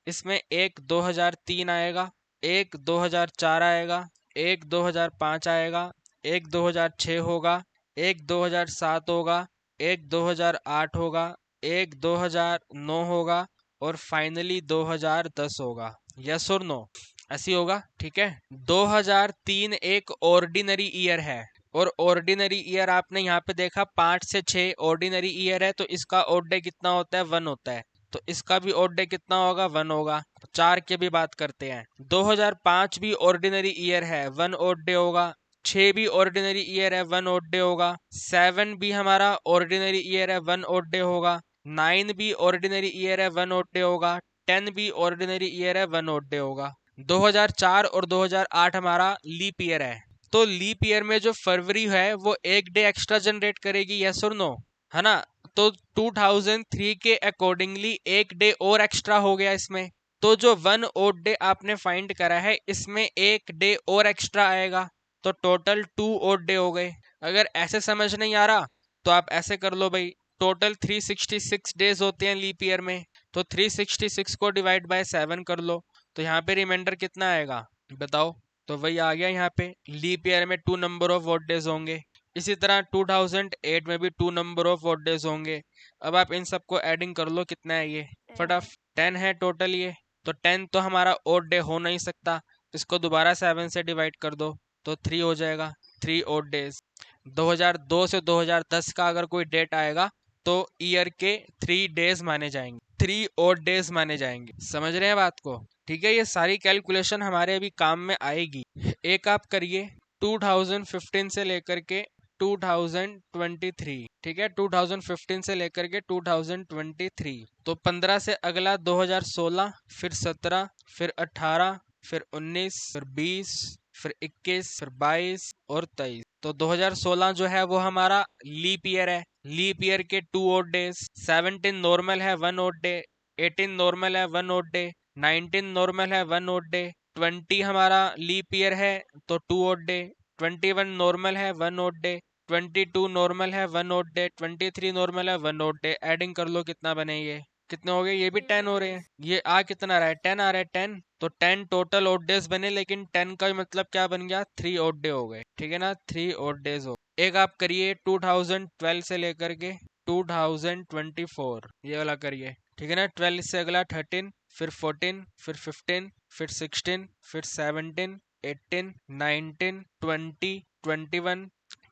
Speaker 1: इसमें एक 2003 आएगा, एक 2004 आएगा, एक 2005 आएगा, एक 2006 होगा, एक 2007 होगा, एक 2008 होगा, एक 2009 होगा और फाइनली 2010 होगा, यस और नो, ऐसी होगा, ठीक है। 2003 एक ऑर्डिनरी ईयर है, और ऑर्डिनरी ईयर आपने यहाँ पे देखा 5 से 6 ऑर्डिनरी ईयर है, तो इसका ओड डे कितना होता है, 1 होता है, तो इसका भी ओड डे कितना होगा, 1 होगा। 4 की भी बात करते हैं, 2005 भी ऑर्डिनरी ईयर है, 1 ओड डे होगा, 6 भी ऑर्डिनरी ईयर है, 1 ओड डे होगा। 7 भी हमारा ऑर्डिनरी ईयर है, 1 ओड डे होगा। 9 भी ऑर्डिनरी ईयर है, 1 ओड डे होगा। 10 भी ऑर्डिनरी ईयर है, 1 ओड डे होगा। 2004 और 2008 हमारा लीप ईयर है, तो लीप ईयर में जो फरवरी है वो एक डे एक्स्ट्रा जनरेट करेगी, यस और नो, है ना। तो 2003 के अकॉर्डिंगली एक डे और एक्स्ट्रा हो गया इसमें। तो जो 1 ओड डे आपने फाइंड करा है इसमें एक डे और एक्स्ट्रा आएगा, तो टोटल 2 ओड डे हो गए। अगर ऐसे समझ नहीं आ रहा तो आप ऐसे कर लो भाई, टोटल 366 डेज होते हैं लीप ईयर में, तो 366 को डिवाइड बाय 7 कर लो, तो यहाँ पे रिमाइंडर कितना आएगा बताओ। तो वही आ गया, यहाँ पे लीप ईयर में 2 नंबर ऑफ ओड डेज होंगे। इसी तरह 2008 में भी 2 नंबर ऑफ ओड डेज होंगे। अब आप इन सबको एडिंग कर लो, कितना है ये फटाफट, 10 है टोटल ये। तो 10 तो हमारा ओड डे हो नहीं सकता, इसको दोबारा 7 से डिवाइड कर दो तो 3 हो जाएगा, 3 ओड डेज। 2002 से 2010 का अगर कोई डेट आएगा तो ईयर के 3 डेज माने जाएंगे, 3 ओड डेज माने जाएंगे। समझ रहे हैं बात को? ठीक है, ये सारी कैलकुलेशन हमारे अभी काम में आएगी। एक आप करिए 2015 से लेकर के 2023, ठीक है, 2015 से लेकर के 2023, तो 15 से अगला 2016, फिर 17, फिर 18, फिर 19, फिर 20, फिर 21, फिर 22 और 23। तो 2016 जो है वो हमारा लीप ईयर है, लीप ईयर के 2 ओड डेज। 17 नॉर्मल है, 1 ओड डे। 18 नॉर्मल है, 1 ओड डे। 19 नॉर्मल है, 1 ओड डे। 20 हमारा लीप ईयर है तो 2 ओड डे। 21 नॉर्मल है, 1 ओड डे। 22 नॉर्मल है, 1 ओड डे। 23 नॉर्मल है, 1 ओड डे। एडिंग कर लो कितना बने ये, कितने हो गए, ये भी 10 हो रहे हैं। ये आ कितना रहा है, 10 आ रहा है, 10। तो 10 टोटल ओड डेज बने, लेकिन 10 का मतलब क्या बन गया, 3 ओड डे हो गए, ठीक है ना, 3 ओड डेज हो। एक आप करिए 2012 से लेकर के 2024, ये वाला करिए, ठीक है ना। 12 से अगला 13, फिर 14, फिर 15, फिर 16, फिर 17, 18, 19, 20, 21,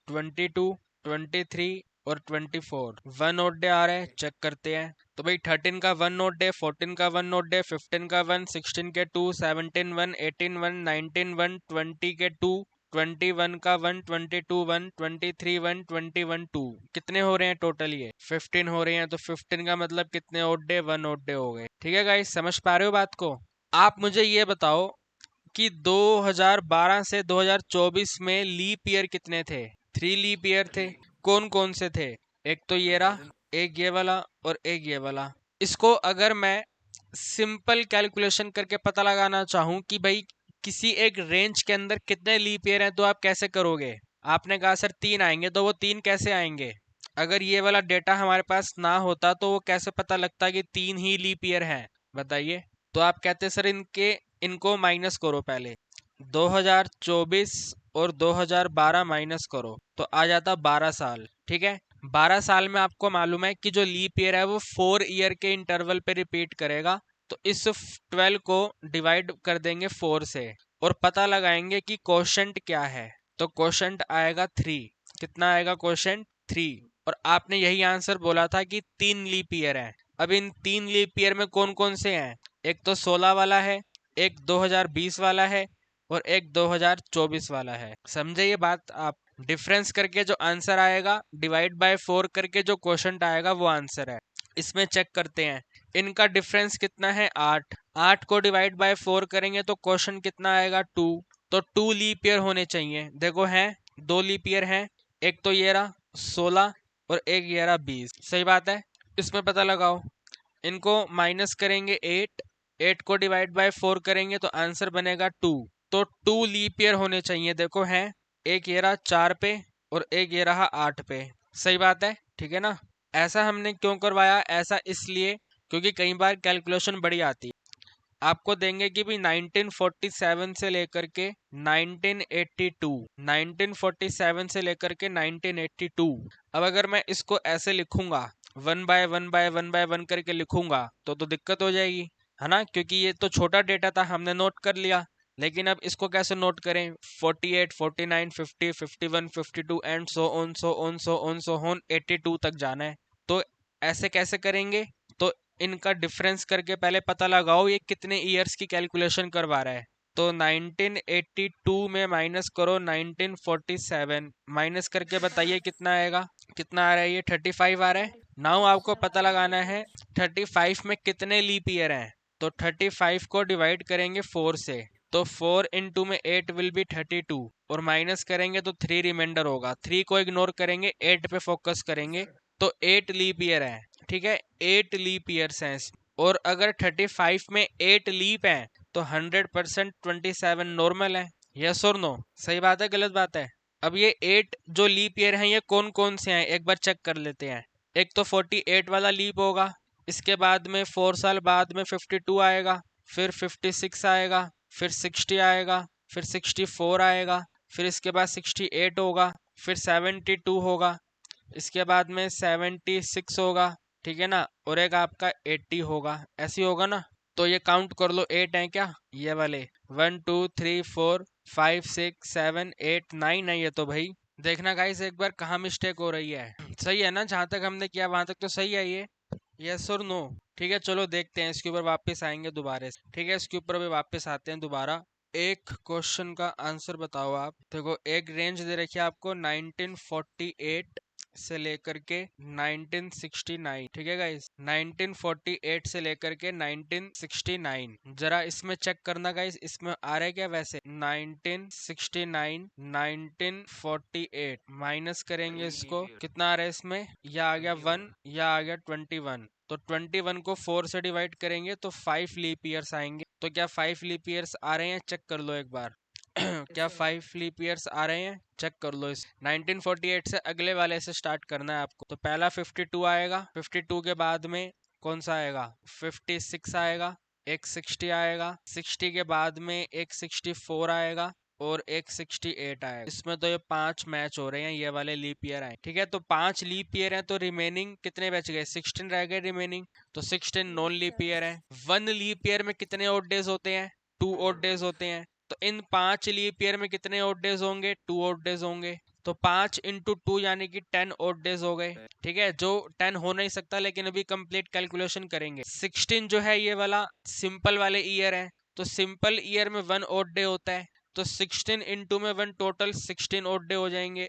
Speaker 1: 22, 23 और 24। 1 ओड डे आ रहा है, चेक करते हैं। तो भाई 13 का 1 ओड डे, 14 का 1 ओड डे, 15 का 1, 16 के 2, 17 1, 18 1, 19 1, 20 के 2, 21 का 1, 22 1, 23 1, 21 2। कितने हो रहे हैं टोटल, ये 15 हो रहे हैं। तो 15 का मतलब कितने ओड डे, 1 ओड डे हो गए। ठीक है गाइस, समझ पा रहे हो बात को? आप मुझे ये बताओ कि 2012 से 2024 में लीप ईयर कितने थे? 3 लीप ईयर थे। कौन कौन से थे? एक तो ये रहा, एक ये वाला और एक ये वाला। इसको अगर मैं सिंपल कैलकुलेशन करके पता लगाना चाहूं कि भाई किसी एक रेंज के अंदर कितने लीप ईयर हैं, तो आप कैसे करोगे? आपने कहा सर 3 आएंगे, तो वो 3 कैसे आएंगे? अगर ये वाला डेटा हमारे पास ना होता तो वो कैसे पता लगता कि 3 ही लीप ईयर हैं, बताइए। तो आप कहते सर इनको माइनस करो पहले, 2024 और 2012 माइनस करो तो आ जाता 12 साल, ठीक है। 12 साल में आपको मालूम है कि जो लीप ईयर है वो 4 ईयर के इंटरवल पे रिपीट करेगा, तो इस 12 को डिवाइड कर देंगे 4 से और पता लगाएंगे कि कोशेंट क्या है। तो कोशेंट आएगा 3। कितना आएगा कोशेंट? 3। और आपने यही आंसर बोला था कि 3 लीप ईयर है। अब इन 3 लीप ईयर में कौन कौन से हैं? एक तो 16 वाला है, एक 2020 वाला है और एक 2024 वाला है। समझे ये बात आप? डिफरेंस करके जो आंसर आएगा, डिवाइड बाय 4 करके जो क्वेश्चन आएगा, वो आंसर है। इसमें चेक करते हैं, इनका डिफरेंस कितना है, 8। 8 को डिवाइड बाय 4 करेंगे तो क्वेश्चन कितना आएगा, 2। तो 2 लीप ईयर होने चाहिए। देखो है 2 लीप ईयर है, एक तो ये रहा 16 और एक ये रहा 20। सही बात है, इसमें पता लगाओ। इनको माइनस करेंगे 8, 8 को डिवाइड बाय 4 करेंगे तो आंसर बनेगा 2। तो 2 लीप ईयर होने चाहिए। देखो है, एक ये रहा 4 पे और एक ये रहा 8 पे। सही बात है, ठीक है ना। ऐसा हमने क्यों करवाया? ऐसा इसलिए क्योंकि कई बार कैलकुलेशन बड़ी आती है। आपको देंगे कि भी 1947 से लेकर के 1982, 1947 से लेकर के 1982। अब अगर मैं इसको ऐसे लिखूंगा, 1 बाय 1 बाय 1 बाय 1 करके लिखूंगा तो दिक्कत हो जाएगी, है ना, क्योंकि ये तो छोटा डेटा था, हमने नोट कर लिया। लेकिन अब इसको कैसे नोट करें? 48, 49, 50, 51, 52 and so on so on so on so on 82 तक जाना है। तो ऐसे कैसे करेंगे? तो इनका डिफरेंस करके पहले पता लगाओ ये कितने ईयर्स की कैलकुलेशन करवा रहा है। तो 1982 में माइनस करो 1947, माइनस करके बताइए कितना आएगा। कितना आ रहा है ये? 35 आ रहा है। नाउ आपको पता लगाना है 35 में कितने लीप ईयर हैं। तो 35 को डिवाइड करेंगे 4 से, तो 4 इंटू में 8 विल बी 32, और माइनस करेंगे तो 3 रिमाइंडर होगा। 3 को इग्नोर करेंगे, 8 पे फोकस करेंगे, तो 8 लीप ईयर है। ठीक है, 8 लीप ईयर्स हैं। और अगर 35 में 8 लीप हैं तो 100% 27 नॉर्मल है। यस और नो? सही बात है, गलत बात है? अब ये 8 जो लीप ईयर हैं ये कौन कौन से हैं एक बार चेक कर लेते हैं। एक तो 48 वाला लीप होगा, इसके बाद में 4 साल बाद में 52 आएगा, फिर 56 आएगा, फिर 60 आएगा, फिर 64 आएगा, फिर इसके बाद 68 होगा, फिर 72 होगा, इसके बाद में 76 होगा। ठीक है ना, और एक आपका 80 होगा। ऐसे ही होगा ना? तो ये काउंट कर लो, 8 है क्या ये वाले? 1 2 3 4 5 6 7 8 9 है ये तो भाई। देखना गाइस एक बार कहाँ मिस्टेक हो रही है। सही है ना? जहां तक हमने किया वहां तक तो सही है ये। यस और नो? ठीक है, चलो देखते हैं इसके ऊपर वापस आएंगे दोबारा से। ठीक है, इसके ऊपर भी वापस आते हैं दोबारा। एक क्वेश्चन का आंसर बताओ आप। देखो एक रेंज दे रखी है आपको 1948 से लेकर के 1969। ठीक है गाइस, 1948 से लेकर के 1969। जरा इसमें चेक करना गाइस, इसमें आ रहा है क्या वैसे? 1969 1948 माइनस करेंगे इसको, कितना आ रहा है इसमें? या आ गया 1, या आ गया 21। तो 21 को 4 से डिवाइड करेंगे तो 5 लीप ईयर्स आएंगे। तो क्या 5 लीप ईयर्स आ रहे हैं? चेक कर लो एक बार। क्या 5 लीप ईयर्स आ रहे हैं? चेक कर लो। इस 1948 से अगले वाले से स्टार्ट करना है आपको। तो पहला 52 आएगा, 52 के बाद में कौन सा आएगा? 56 आएगा, एक 60 आएगा, 60 के बाद में एक 64 आएगा, और एक 68 आएगा। इसमें तो ये 5 मैच हो रहे हैं, ये वाले लीप ईयर आए। ठीक है, तो 5 लीप ईयर हैं, तो रिमेनिंग कितने बच गए? 16 रह गए रिमेनिंग। तो 16 नॉन लीप ईयर है। 1 लीप ईयर में कितने ऑड डेज होते हैं? 2 ऑड डेज होते हैं। तो इन 5 लीप ईयर में कितने ऑड डेज होंगे? 2 ऑड डेज होंगे। तो 5 इंटू 2 यानी कि 10 ऑड डेज हो गए। ठीक है, जो 10 हो नहीं सकता, लेकिन अभी कंप्लीट कैलकुलेशन करेंगे। 16 जो है ये वाला सिंपल वाले ईयर है, तो सिंपल ईयर में 1 ऑड डे होता है। तो 16 इंटू में 1, टोटल 16 ऑड डे हो जाएंगे।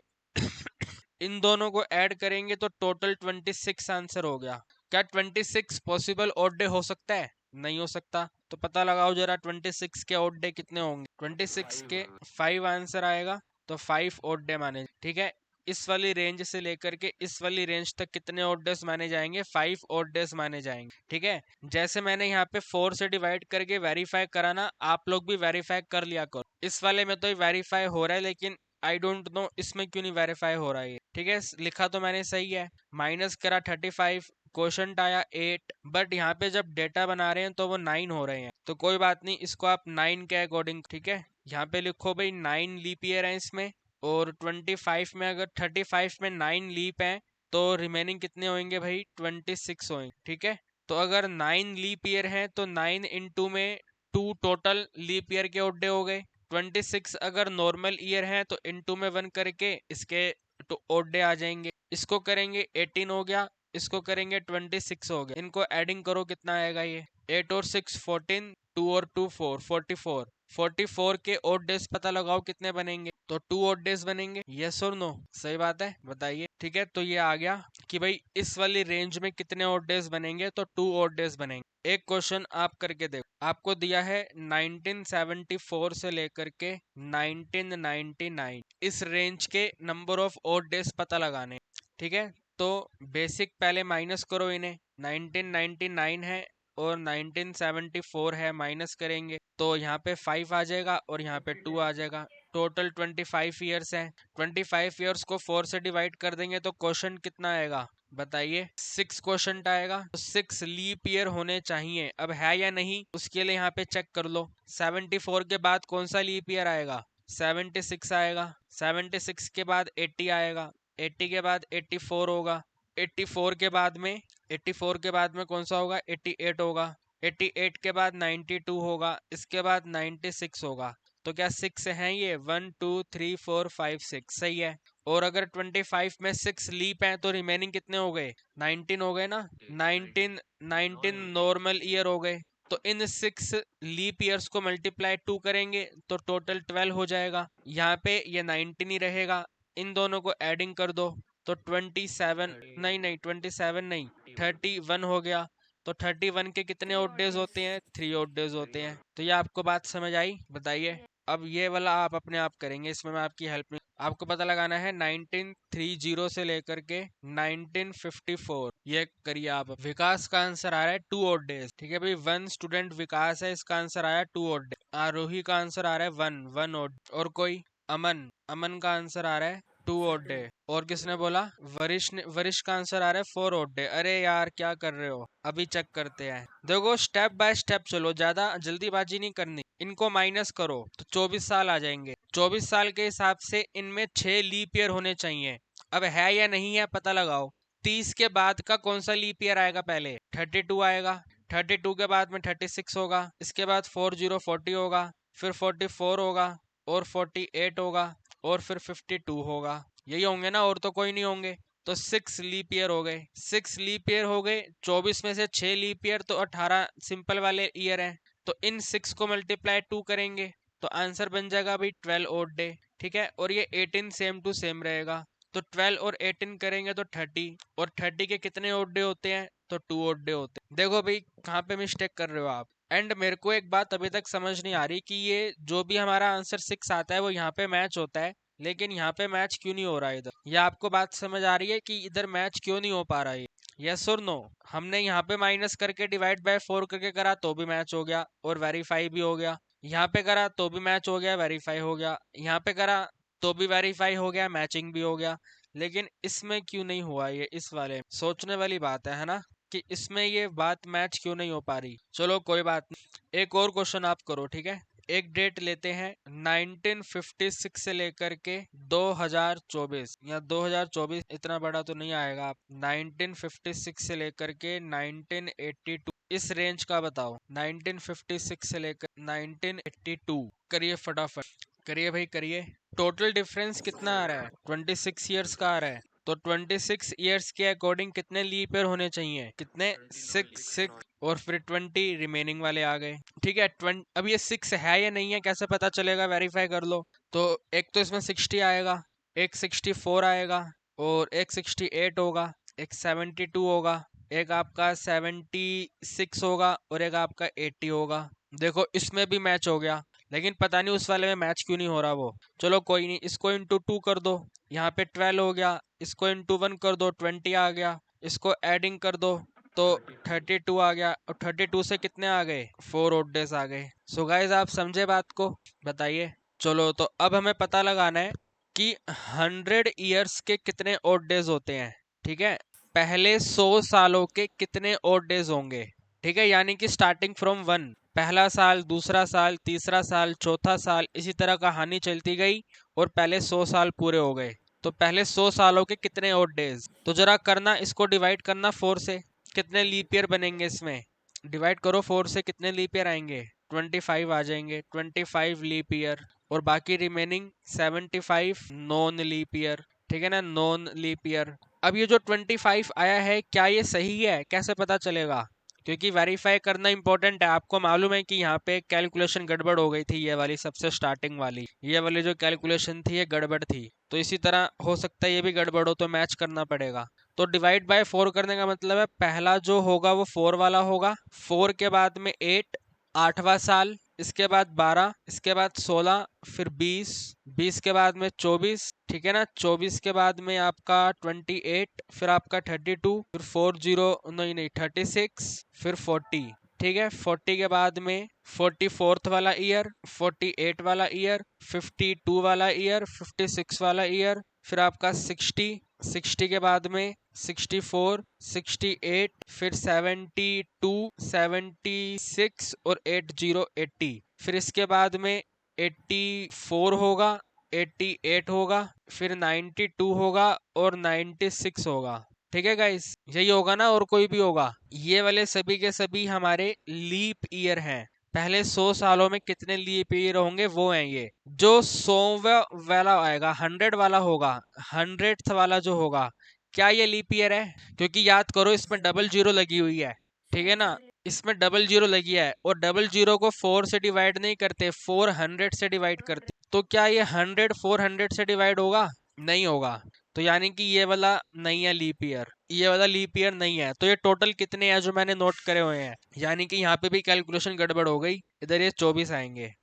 Speaker 1: इन दोनों को ऐड करेंगे तो टोटल 26 आंसर हो गया। क्या 26 पॉसिबल ऑड डे हो सकता है? नहीं हो सकता। तो पता लगाओ जरा 26 के ऑड डे कितने होंगे। 26 के 5 आंसर आएगा, तो 5 ऑड डे माने। ठीक है, इस वाली रेंज से लेकर के इस वाली रेंज तक कितने ऑड डेज माने जाएंगे? 5 ऑड डेज माने जाएंगे। ठीक है, जैसे मैंने यहाँ पे 4 से डिवाइड करके वेरीफाई करा ना, आप लोग भी वेरीफाई कर लिया करो। इस वाले में तो वेरीफाई हो रहा है, लेकिन आई डोंट नो इसमें क्यों नहीं वेरीफाई हो रहा है। ठीक है, लिखा तो मैंने सही है। माइनस करा 35, क्वेश्चन आया 8, बट यहाँ पे जब डेटा बना रहे हैं तो वो 9 हो रहे हैं। तो कोई बात नहीं, इसको आप 9 के अकॉर्डिंग, ठीक है, यहाँ पे लिखो भाई 9 लीप ईयर है इसमें। और 25 में, अगर 35 में 9 लीप है तो रिमेनिंग कितने होंगे भाई? 26 होंगे। ठीक है, तो अगर 9 लीप ईयर है तो 9 इंटू में 2 टोटल लीप ईयर के ओडे हो गए। 26 अगर नॉर्मल ईयर है तो इंटू में 1 करके इसके तो ओडे आ जाएंगे। इसको करेंगे 18 हो गया, इसको करेंगे 26 हो गया। इनको एडिंग करो, कितना आएगा ये? 8 और 6 14, 2 और 2 4, 44। 44 के ओड डेज पता लगाओ कितने बनेंगे। तो 2 ओड डेज बनेंगे। यस और नो? सही बात है, बताइए। ठीक है, तो ये आ गया कि भाई इस वाली रेंज में कितने ओड डेज बनेंगे। तो 2 ओड डेज बनेंगे। एक क्वेश्चन आप करके देखो, आपको दिया है 1974 से लेकर के 1999 इस रेंज के नंबर ऑफ ओड डेज पता लगाने। ठीक है, तो बेसिक पहले माइनस करो इन्हें। 1999 है और 1974 है, माइनस करेंगे तो यहाँ पे 5 आ जाएगा और यहाँ पे 2 आ जाएगा। टोटल 25 ईयर्स है। 25 ईयर्स को 4 से डिवाइड कर देंगे तो क्वेश्चन कितना आएगा बताइए? 6 क्वेश्चन आएगा। तो 6 लीप ईयर होने चाहिए। अब है या नहीं उसके लिए यहाँ पे चेक कर लो। 74 के बाद कौन सा लीप ईयर आएगा? 76 आएगा। 76 के बाद 80 आएगा। 80 के बाद 84 होगा। 84 के बाद में 84 के बाद में कौन सा होगा? 88 होगा। 88 के बाद 92 होगा। इसके बाद 96 होगा। तो क्या 6 है ये? 1 2 3 4 5 6 सही है। और अगर 25 में 6 लीप हैं तो रिमेनिंग कितने हो गए? 19 हो गए ना। 19 19 नॉर्मल ईयर हो गए। तो इन 6 लीप ईयर्स को मल्टीप्लाई 2 करेंगे तो टोटल 12 हो जाएगा। यहाँ पे ये 19 ही रहेगा, इन दोनों को एडिंग कर दो तो 27, नहीं नहीं 27 नहीं 31 हो गया। तो 31 के कितने ओड डेज होते हैं? 3 ओड डेज होते हैं। तो ये आपको बात समझ आई? बताइए। अब ये वाला आप अपने आप करेंगे, इसमें मैं आपकी हेल्प नहीं। आपको पता लगाना है 1930 से लेकर के 1954। ये करिए आप। विकास का आंसर आ रहा है 2 ओड डेज। ठीक है भाई, 1 स्टूडेंट विकास है, इसका आंसर आया 2 ओड डे। आरोही का आंसर आ रहा है 1 ओड। और कोई? अमन, अमन का आंसर आ रहा है 2 ओड डे। और किसने बोला? वरिश ने, वरिश का आंसर आ रहा है 4 ओड डे। अरे यार क्या कर रहे हो, अभी चेक करते हैं। देखो स्टेप बाय स्टेप चलो, ज्यादा जल्दीबाजी नहीं करनी। इनको माइनस करो तो 24 साल आ जाएंगे। 24 साल के हिसाब से इनमें 6 लीप ईयर होने चाहिए। अब है या नहीं है पता लगाओ। 30 के बाद का कौन सा लीप ईयर आएगा? पहले 32 आएगा, 32 के बाद में 36 होगा, इसके बाद 40 होगा, फिर 44 होगा, और 48 होगा, और फिर 52 होगा। यही होंगे ना, और तो कोई नहीं होंगे। तो 6 लीप ईयर हो गए, 6 लीप ईयर हो गए। 24 में से 6 लीप ईयर तो 18 सिंपल वाले ईयर हैं। तो इन 6 को मल्टीप्लाई 2 करेंगे तो आंसर बन जाएगा भाई 12 ओड डे। ठीक है, और ये 18 सेम टू सेम रहेगा। तो 12 और 18 करेंगे तो 30, और 30 के कितने ओड डे होते हैं? तो 2 ओड डे होते हैं। देखो भाई कहाँ पे मिस्टेक कर रहे हो आप। एंड मेरे को एक बात अभी तक समझ नहीं आ रही कि ये जो भी हमारा आंसर 6 आता है वो यहाँ पे मैच होता है, लेकिन यहाँ पे मैच क्यों नहीं हो रहा है इधर? ये आपको बात समझ आ रही है कि इधर मैच क्यों नहीं हो पा रहा है? यस और नो? हमने यहाँ पे माइनस करके डिवाइड बाय 4 करके करा तो भी मैच हो गया और वेरीफाई भी हो गया। यहाँ पे करा तो भी मैच हो गया, वेरीफाई हो गया। यहाँ पे करा तो भी वेरीफाई हो गया, मैचिंग भी हो गया। लेकिन इसमें क्यों नहीं हुआ? ये इस वाले सोचने वाली बात है ना, कि इसमें ये बात मैच क्यों नहीं हो पा रही। चलो कोई बात नहीं, एक और क्वेश्चन आप करो। ठीक है, एक डेट लेते हैं 1956 से लेकर के 2024, या 2024 इतना बड़ा तो नहीं आएगा। आप 1956 से लेकर के 1982 इस रेंज का बताओ। 1956 से लेकर 1982 करिए, फटाफट करिए भाई करिए। टोटल डिफरेंस कितना आ रहा है? 26 ईयर्स का आ रहा है। तो 26 ईयर्स के अकॉर्डिंग कितने लीप ईयर होने चाहिए? कितने? 6 और फिर 20 रिमेनिंग वाले आ गए। ठीक है, 20। अब ये 6 है या नहीं है कैसे पता चलेगा? वेरीफाई कर लो। तो एक तो इसमें 60 आएगा, एक 64 आएगा, और एक 68 होगा, एक 72 होगा, एक आपका 76 होगा, और एक आपका 80 होगा। देखो इसमें भी मैच हो गया, लेकिन पता नहीं उस वाले में मैच क्यों नहीं हो रहा वो। चलो कोई नहीं, इसको इंटू 2 कर दो, यहाँ पे 12 हो गया। इसको इंटू 1 कर दो, 20 आ गया। इसको एडिंग कर दो तो 32 आ गया, और 32 से कितने आ गए? 4 ओड डेज आ गए। सो गाइस आप समझे बात को? बताइए। चलो तो अब हमें पता लगाना है कि 100 ईयर्स के कितने ओड डेज होते हैं। ठीक है, पहले 100 सालों के कितने ओड डेज होंगे? ठीक है, यानी कि स्टार्टिंग फ्रॉम 1, पहला साल, दूसरा साल, तीसरा साल, चौथा साल, इसी तरह कहानी चलती गई और पहले 100 साल पूरे हो गए। तो पहले 100 सालों के कितने ओड डेज? तो जरा करना, इसको डिवाइड करना 4 से। कितने लीप ईयर बनेंगे इसमें? डिवाइड करो 4 से, कितने लीप ईयर आएंगे? 25 आ जाएंगे, 25 लीप ईयर। और बाकी रिमेनिंग 75 नॉन लीप ईयर। ठीक है ना, नॉन लीप ईयर। अब ये जो 25 आया है, क्या ये सही है? कैसे पता चलेगा? क्योंकि वेरीफाई करना इंपॉर्टेंट है। आपको मालूम है कि यहाँ पे कैलकुलेशन गड़बड़ हो गई थी, ये वाली सबसे स्टार्टिंग वाली, ये वाली जो कैलकुलेशन थी ये गड़बड़ थी। तो इसी तरह हो सकता है ये भी गड़बड़ हो, तो मैच करना पड़ेगा। तो डिवाइड बाय 4 करने का मतलब है पहला जो होगा वो 4 वाला होगा, 4 के बाद में 8, 8वां साल, इसके बाद 12, इसके बाद 16, फिर 20, 20 के बाद में 24। ठीक है ना, 24 के बाद में आपका 28, फिर आपका 32, फिर 40, नहीं 36, फिर 40। ठीक है, 40 के बाद में 44th वाला ईयर, 48 वाला ईयर, 52 वाला ईयर, 56 वाला ईयर, फिर आपका 60, 60 के बाद में 64, 68, फिर 72, 76 और 80, 80। फिर इसके बाद में 84 होगा, 88 होगा, फिर 92 होगा, और 96 होगा। ठीक है गाइस, यही होगा ना, और कोई भी होगा? ये वाले सभी के सभी हमारे लीप ईयर हैं। पहले 100 सालों में कितने लीप ईयर होंगे वो हैं ये। जो 100वां वाला आएगा, 100 वाला होगा, 100th वाला जो होगा, क्या ये लीप ईयर है? क्योंकि याद करो इसमें डबल जीरो लगी हुई है। ठीक है ना, इसमें डबल जीरो लगी है और डबल जीरो को 4 से डिवाइड नहीं करते, 400 से डिवाइड करते। तो क्या ये 100 400 से डिवाइड होगा? नहीं होगा। तो यानी कि ये वाला नहीं है लीप ईयर, ये वाला लीप ईयर नहीं है। तो ये टोटल कितने हैं जो मैंने नोट करे हुए हैं, यानी कि यहाँ पे भी कैलकुलेशन गड़बड़ हो गई। इधर ये 24 आएंगे।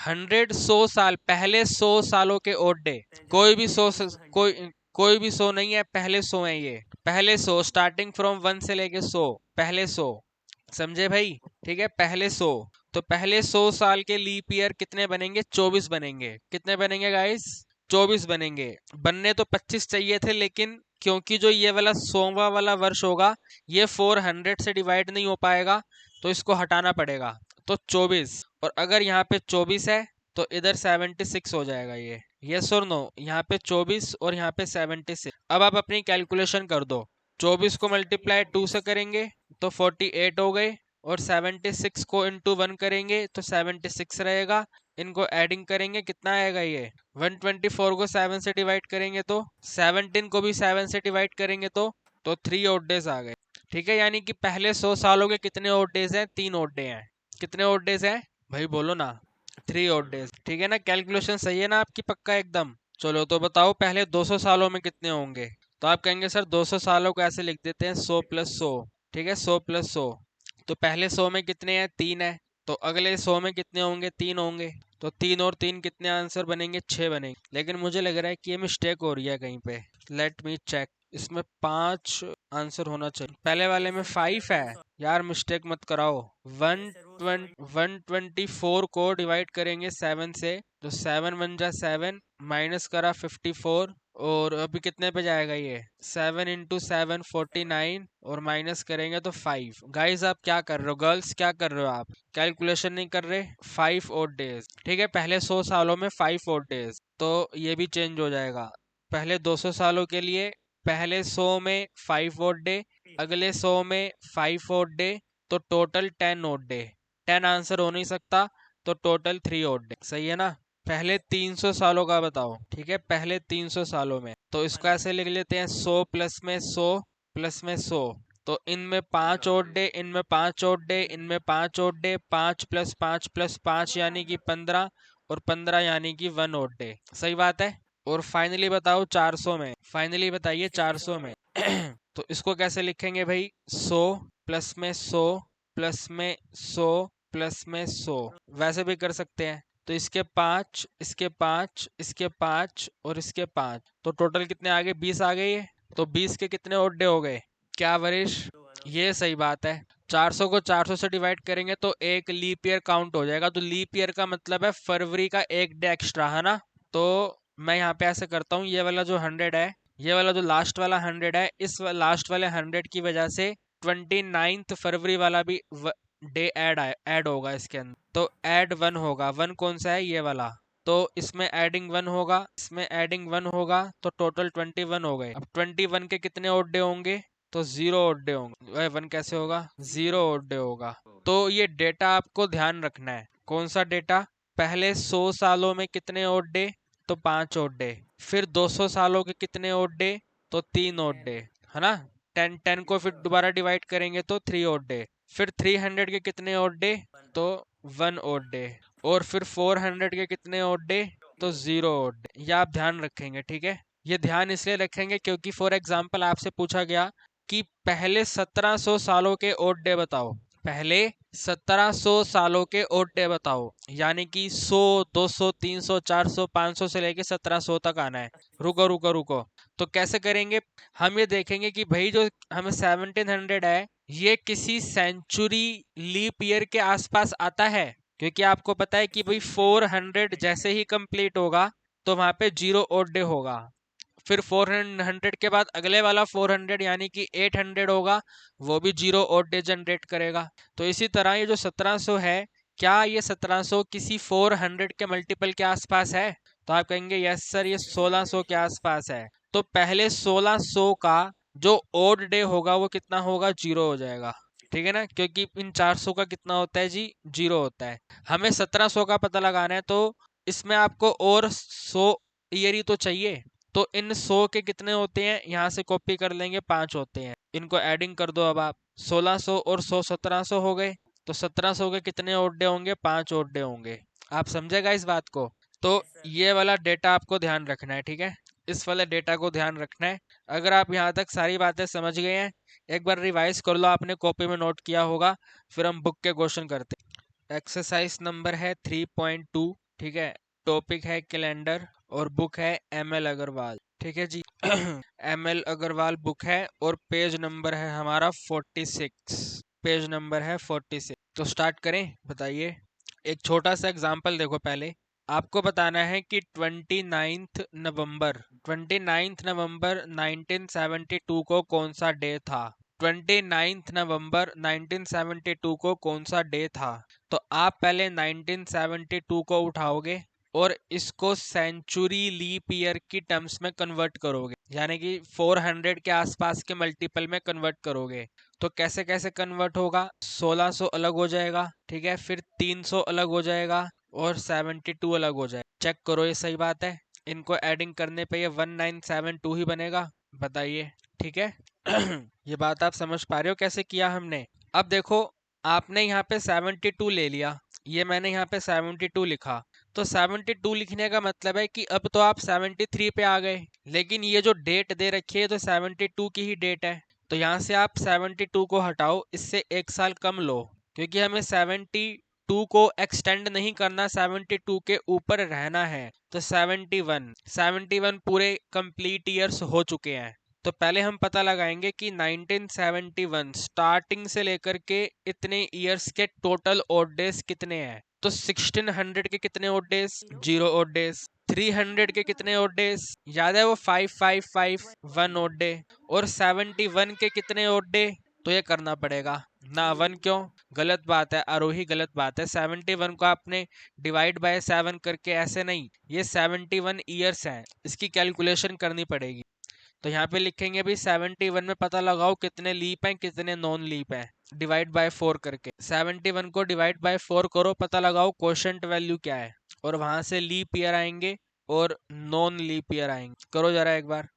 Speaker 1: 100 साल पहले, 100 सालों के ओड डे। कोई भी 100 नहीं है, पहले 100 है ये। पहले 100 स्टार्टिंग फ्रॉम 1 से लेके 100, पहले 100। समझे भाई? ठीक है, पहले 100। तो पहले 100 साल के लीप ईयर कितने बनेंगे? 24 बनेंगे। कितने बनेंगे गाइस? 24 बनेंगे। बनने तो 25 चाहिए थे, लेकिन क्योंकि जो ये वाला 100वां वाला वर्ष होगा ये 400 से डिवाइड नहीं हो पाएगा, तो इसको हटाना पड़ेगा। तो 24, और अगर यहाँ पे 24 है तो इधर 76 हो जाएगा ये। यस और नो? यहाँ पे 24 और यहाँ पे 76। अब आप अपनी कैलकुलेशन कर दो। 24 को मल्टीप्लाई 2 से करेंगे तो 48 हो गए, और 76 को इंटू 1 करेंगे तो 76 रहेगा। इनको एडिंग करेंगे, कितना आएगा ये? 124 को 7 से डिवाइड करेंगे तो 17 को भी 7 से डिवाइड करेंगे तो 3 ओड डेज आ गए। ठीक है, यानी कि पहले 100 सालों के कितने ओड डेज हैं? 3 ओड डे हैं। कितने ओड डेज हैं भाई, बोलो ना? 3 ओड डेज। ठीक है ना? कैलकुलेशन सही है ना आपकी? पक्का एकदम? चलो तो बताओ पहले 200 सालों में कितने होंगे? तो आप कहेंगे सर 200 सालों को ऐसे लिख देते हैं 100 प्लस 100। ठीक है, 100 प्लस 100। तो पहले 100 में कितने हैं? 3 है। तो अगले 100 में कितने होंगे? 3 होंगे। तो 3 और 3 कितने आंसर बनेंगे? 6 बनेंगे। लेकिन मुझे लग रहा है कि ये मिस्टेक हो रही है कहीं पे। Let me check. इसमें 5 आंसर होना चाहिए, पहले वाले में 5 है। यार मिस्टेक मत कराओ। 124 को डिवाइड करेंगे 7 से तो 7 बन जा 7, माइनस करा 54, और अभी कितने पे जाएगा ये? 7 इंटू 7 49, और माइनस करेंगे तो 5। गाइस आप क्या कर रहे हो? गर्ल्स क्या कर रहे हो? आप कैलकुलेशन नहीं कर रहे। 5 ओड डेज। ठीक है, पहले 100 सालों में 5 ओड डेज। तो ये भी चेंज हो जाएगा। पहले 200 सालों के लिए पहले 100 में 5 ओड डे, अगले 100 में 5 ओड डे, तो टोटल 10 ओड डे। 10 आंसर हो नहीं सकता, तो टोटल 3 ओड डे। सही है ना? पहले 300 सालों का बताओ। ठीक है, पहले 300 सालों में तो इसको ऐसे लिख लेते हैं 100 प्लस में 100 प्लस में 100। तो इनमें 5 ओड डे, इनमें 5 ओड डे, इनमें 5 ओड डे, 5 प्लस 5 प्लस 5 यानी कि 15, और 15 यानी कि 1 ओड डे। सही बात है। और फाइनली बताओ 400 में, फाइनली बताइए 400 में। तो इसको कैसे लिखेंगे भाई? 100 प्लस में 100 प्लस में 100 प्लस में 100। वैसे भी कर सकते हैं। तो इसके 5, इसके 5, इसके 5 और इसके 5, तो टोटल कितने आ गए? 20 आ गए ये। तो 20 के कितने ओड डे हो गए? क्या वरिश? ये सही बात है। 400 को 400 से डिवाइड करेंगे तो एक लीप ईयर काउंट हो जाएगा। तो लीप ईयर का मतलब है फरवरी का एक डे एक्स्ट्रा, है ना? तो मैं यहाँ पे ऐसे करता हूँ, ये वाला जो 100 है, ये वाला जो लास्ट वाला 100 है, इस लास्ट वाले 100 की वजह से 29 फरवरी वाला भी डे ऐड होगा इसके अंदर। तो ऐड 1 होगा। 1 कौन सा है? ये वाला। तो इसमें एडिंग 1 होगा, इसमें एडिंग 1 होगा, तो टोटल 21 हो गए। अब 21 के कितने ओड डे होंगे? तो 0 ओड डे होंगे। 1 कैसे होगा? 0 ओड डे होगा। तो ये डेटा आपको ध्यान रखना है। कौन सा डेटा? पहले 100 सालों में कितने ओड डे? तो 5 ओड डे। फिर 200 सालों के कितने ओड डे? तो 3 ओड डे, है ना? 10 को फिर दोबारा डिवाइड करेंगे तो 3 ओड डे। फिर 300 के कितने ओड डे? तो 1 ओड डे। और फिर 400 के कितने ओड डे? तो 0 ओड डे। ये आप ध्यान रखेंगे। ठीक है, ये ध्यान इसलिए रखेंगे क्योंकि फॉर एग्जांपल आपसे पूछा गया कि पहले 1700 सालों के ओड डे बताओ। पहले 1700 सालों के ओड डे बताओ, यानी कि 100 200 300 400 500 से लेके 1700 तक आना है। रुको रुको रुको। तो कैसे करेंगे? हम ये देखेंगे कि भाई जो हमें 1700 है ये किसी सेंचुरी लीप ईयर के आसपास आता है, क्योंकि आपको पता है कि भाई 400 जैसे ही कंप्लीट होगा तो वहां पे 0 ओड डे होगा। फिर 400 के बाद अगले वाला 400 यानी कि 800 होगा, वो भी 0 ओड डे जनरेट करेगा। तो इसी तरह ये जो 1700 है, क्या ये 1700 किसी 400 के मल्टीपल के आसपास है? तो आप कहेंगे यस सर ये 1600 के आसपास है। तो पहले 1600 का जो ओड डे होगा वो कितना होगा? 0 हो जाएगा। ठीक है ना? क्योंकि इन 400 का कितना होता है जी? 0 होता है। हमें 1700 का पता लगाना है, तो इसमें आपको और 100 ईयर ही तो चाहिए। तो इन 100 के कितने होते हैं? यहाँ से कॉपी कर लेंगे, 5 होते हैं। इनको एडिंग कर दो अब आप। 1600 और 100 1700 हो गए। तो 1700 के कितने ओड डे होंगे? 5 ओड डे होंगे। आप समझेगा इस बात को? तो ये वाला डेटा आपको ध्यान रखना है, ठीक है? इस वाले डेटा को ध्यान रखना है। अगर आप यहाँ तक सारी बातें समझ गए हैं, एक बार रिवाइज कर लो, आपने कॉपी में नोट किया होगा। फिर हम बुक के क्वेश्चन करते हैं। एक्सरसाइज नंबर है 3.2, ठीक है? टॉपिक है कैलेंडर और बुक है ML अग्रवाल, ठीक है जी? ML अग्रवाल बुक है और पेज नंबर है हमारा 46। पेज नंबर है 46। तो स्टार्ट करें, बताइए। एक छोटा सा एग्जांपल देखो पहले। आपको बताना है कि 29 नवंबर 1972 को कौन सा डे था। 29 नवंबर 1972 को कौन सा डे था? तो आप पहले 1972 को उठाओगे और इसको सेंचुरी लीप ईयर की टर्म्स में कन्वर्ट करोगे, यानी कि 400 के आसपास के मल्टीपल में कन्वर्ट करोगे। तो कैसे कैसे कन्वर्ट होगा? 1600 अलग हो जाएगा, ठीक है? फिर 300 अलग हो जाएगा और 72 अलग हो जाएगा। चेक करो ये सही बात है। इनको एडिंग करने पे ये 1972 ही बनेगा। बताइए, ठीक है? ये बात आप समझ पा रहे हो कैसे किया हमने? अब देखो, आपने यहाँ पे 72 ले लिया, ये मैंने यहाँ पे 72 लिखा। तो 72 लिखने का मतलब है कि अब तो आप 73 पे आ गए, लेकिन ये जो डेट दे रखी है तो 72 की ही डेट है। तो यहाँ से आप 72 को हटाओ, इससे एक साल कम लो, क्योंकि हमें 72 को एक्सटेंड नहीं करना, 72 के ऊपर रहना है। तो 71 पूरे कंप्लीट ईयर्स हो चुके हैं। तो पहले हम पता लगाएंगे कि 1971 स्टार्टिंग से लेकर के इतने ईयर्स के टोटल ओड डेज कितने हैं। तो 1600 के कितने ओड डेज? 0 odd days. 300 के कितने ओड डेज? याद है वो 5551 ओड डे। और 71 के कितने ओड डे? तो ये करना पड़ेगा ना। 1 क्यों? गलत बात है, आरोही गलत बात है। 71 को आपने डिवाइड बाय 7 करके ऐसे नहीं, ये 71 ईयर्स हैं, इसकी कैलकुलेशन करनी पड़ेगी। तो यहाँ पे लिखेंगे भी 71 में पता लगाओ कितने लीप हैं कितने नॉन लीप हैं, डिवाइड बाय 4 करके। 71 को डिवाइड बाय 4 करो, पता लगाओ क्वोशंट वैल्यू क्या है, और वहां से लीप ईयर आएंगे और नॉन लीप ईयर आएंगे। करो जरा एक बार।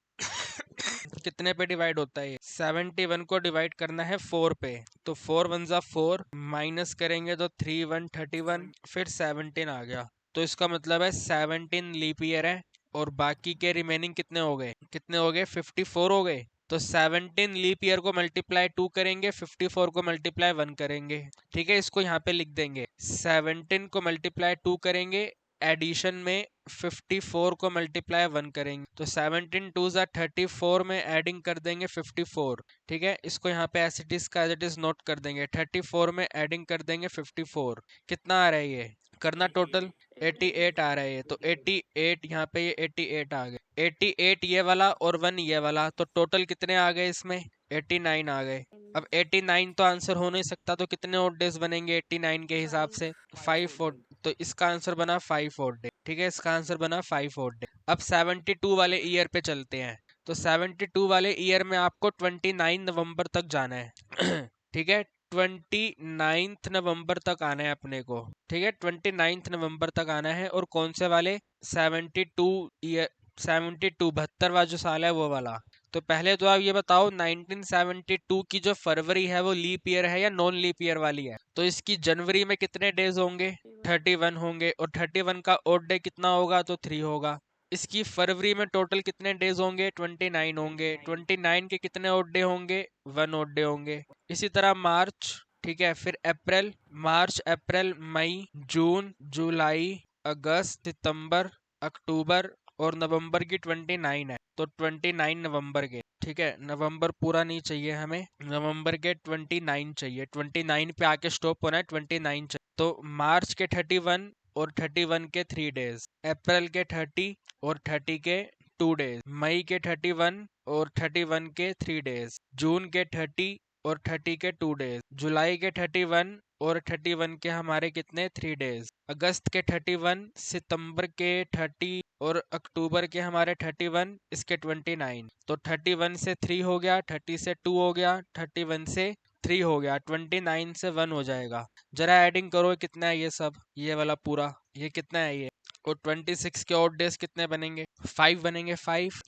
Speaker 1: कितने पे डिवाइड होता है ये? 71 को डिवाइड करना है 4 पे। तो 4 वन जा 4, माइनस करेंगे तो 3 1 31, फिर 17 आ गया। तो इसका मतलब है 17 लीप ईयर है, और बाकी के रिमेनिंग कितने हो गए? कितने हो गए? 54 हो गए। तो 17 लीप ईयर को मल्टीप्लाई 2 करेंगे, 54 को मल्टीप्लाई 1 करेंगे, ठीक है? इसको यहाँ पे लिख देंगे। 17 को मल्टीप्लाई 2 करेंगे, एडिशन में 54 को मल्टीप्लाई 1 करेंगे, तो 17 टू ज़ा 34 में एडिंग कर देंगे 54, ठीक है? इसको यहाँ पे एज इट इज का एज इट इज नोट कर देंगे। 34 में एडिंग कर देंगे 54। कितना आ रहा है ये? करना टोटल। 88 आ रहा है ये, तो 88 यहाँ पे, ये 88 आ गए। 88 ये वाला और 1 ये वाला, तो टोटल कितने आ गए इसमें? 89 आ गए। अब 89 तो आंसर हो नहीं सकता, तो कितने ओड डेज बनेंगे 89 के हिसाब से? 5 ओड। तो इसका आंसर बना 5 ओड डे, ठीक है? इसका आंसर बना 5 ओड डे। अब 72 वाले ईयर पे चलते हैं। तो 72 वाले ईयर में आपको 29 नवंबर तक जाना है। ठीक है? 29 नवंबर तक आना है अपने को, ठीक है? 29 नवंबर तक आना है। और कौन से वाले? 72 ईयर, 72 72वां जो साल है वो वाला। तो पहले तो आप ये बताओ, 1972 की जो फरवरी है वो लीप ईयर है या नॉन लीप ईयर वाली है? तो इसकी जनवरी में कितने डेज होंगे? 31 होंगे। और 31 का ओड डे कितना होगा? तो 3 होगा। इसकी फरवरी में टोटल कितने डेज होंगे? 29 होंगे। 29 के कितने ओड डे होंगे? 1 ओड डे होंगे। इसी तरह मार्च, ठीक है? फिर अप्रैल, मार्च अप्रैल मई जून जुलाई अगस्त सितंबर अक्टूबर और नवंबर की 29 है, तो 29 नवंबर के, ठीक है? नवंबर पूरा नहीं चाहिए हमें, नवंबर के 29 चाहिए। 29 पे आके स्टॉप होना है, 29 चाहिए। तो मार्च के 31 और 31 के 3 डेज, अप्रैल के 30 और 30 के 2 डेज, मई के 31 और 31 के 3 डेज, जून के 30 और 30 के 2 डेज, जुलाई के 31 और 31 के हमारे कितने? 3 डेज, अगस्त के 31, सितंबर के 30 और अक्टूबर के हमारे 31, इसके 29। तो 31 से 3 हो गया, 30 से 2 हो गया, 31 से 3 हो गया, 29 से 1 हो जाएगा। जरा एडिंग करो कितना है ये सब, ये वाला पूरा, ये कितना है ये? और 26 के ऑड डेज कितने बनेंगे? 5 बनेंगे, 5।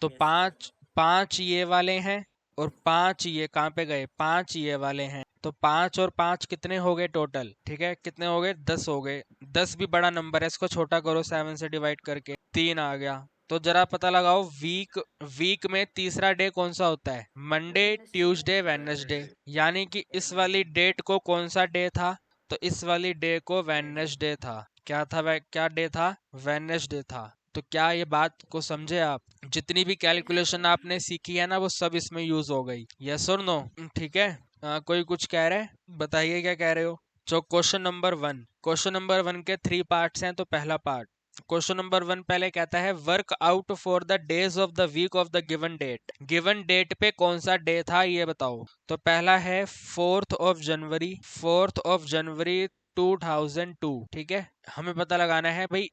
Speaker 1: तो 5 5 ये वाले हैं और 5 ये कहाँ पे गए, 5 ये वाले हैं, तो 5 और 5 कितने हो गए टोटल, ठीक है, कितने हो गए, 10 हो गए। 10 भी बड़ा नंबर है, इसको छोटा करो 7 से डिवाइड करके, 3 आ गया। तो जरा पता लगाओ वीक वीक में तीसरा डे कौन सा होता है, मंडे ट्यूसडे वेडनेसडे, यानी कि इस वाली डेट को कौन सा डे था, तो इस वाली डे को वेडनेसडे था। क्या था वह, क्या डे था, वेडनेसडे था। तो क्या ये बात को समझे आप, जितनी भी कैलकुलेशन आपने सीखी है ना वो सब इसमें यूज हो गई, यस और नो, ठीक है। कोई कुछ कह रहे हैं, बताइए क्या कह रहे हो। जो क्वेश्चन नंबर 1 के 3 पार्ट्स हैं, तो पहला पार्ट, क्वेश्चन नंबर 1 पहले कहता है work out for the days of the week of the given date पे कौन सा डे था ये बताओ। तो पहला है 4th of January, 4th of January 2002, ठीक है। हमें पता लगाना है भाई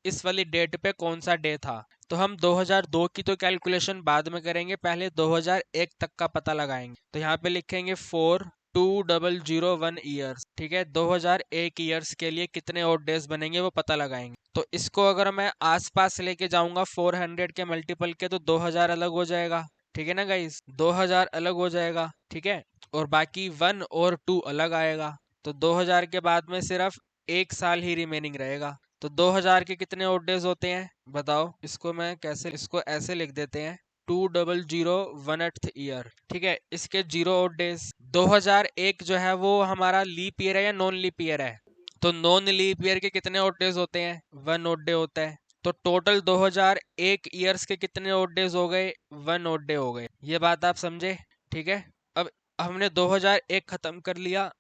Speaker 1: इस वाली डेट पे कौन सा डे था। तो हम 2002 की तो कैलकुलेशन बाद में करेंगे, पहले 2001 तक का पता लगाएंगे। तो यहाँ पे लिखेंगे 42001 ईयर्स, ठीक है। 2001 ईयर्स के लिए कितने और डेज बनेंगे वो पता लगाएंगे। तो इसको अगर मैं आसपास लेके जाऊंगा 400 के मल्टीपल के, तो 2000 अलग हो जाएगा, ठीक है ना गाइस, 2000 अलग हो जाएगा, ठीक है। और बाकी 1 और 2 अलग आएगा। तो 2000 के बाद में सिर्फ एक साल ही रिमेनिंग रहेगा। तो 2000 के कितने ओड डेज होते हैं बताओ। इसको ऐसे लिख देते हैं 2001th ईयर, ठीक है। इसके 0 ओड डेज। 2001 जो है वो हमारा लीप ईयर है या नॉन लीप ईयर है, तो नॉन लीप ईयर के कितने ओड डेज होते हैं, 1 ओड डे होता है। तो टोटल 2001 ईयर्स के कितने ओड डेज हो गए, 1 ओड डे हो गए। ये बात आप समझे, ठीक है। अब हमने 2001 खत्म कर लिया,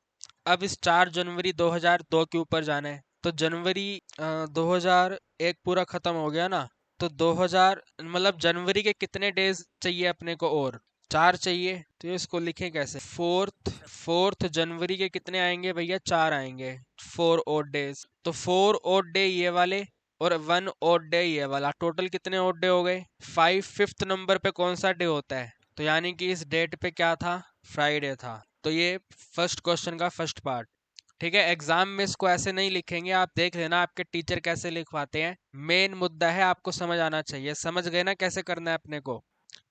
Speaker 1: अब इस 4 जनवरी 2002 के ऊपर जाना है। तो जनवरी 2001 पूरा खत्म हो गया ना, तो 2000 मतलब जनवरी के कितने डेज चाहिए अपने को, और 4 चाहिए। तो ये इसको लिखें कैसे, फोर्थ जनवरी के कितने आएंगे भैया, 4 आएंगे, 4 ओड डेज। तो 4 ओड डे ये वाले और 1 ओड डे ये वाला, टोटल कितने ओड डे हो गए, 5। फिफ्थ नंबर पे कौन सा डे होता है, तो यानी कि इस डेट पे क्या था, फ्राइडे था। तो ये फर्स्ट क्वेश्चन का फर्स्ट पार्ट, ठीक है। एग्जाम में इसको ऐसे नहीं लिखेंगे, आप देख लेना आपके टीचर कैसे लिखवाते हैं। मेन मुद्दा है आपको समझ आना चाहिए, समझ गए ना कैसे करना है अपने को,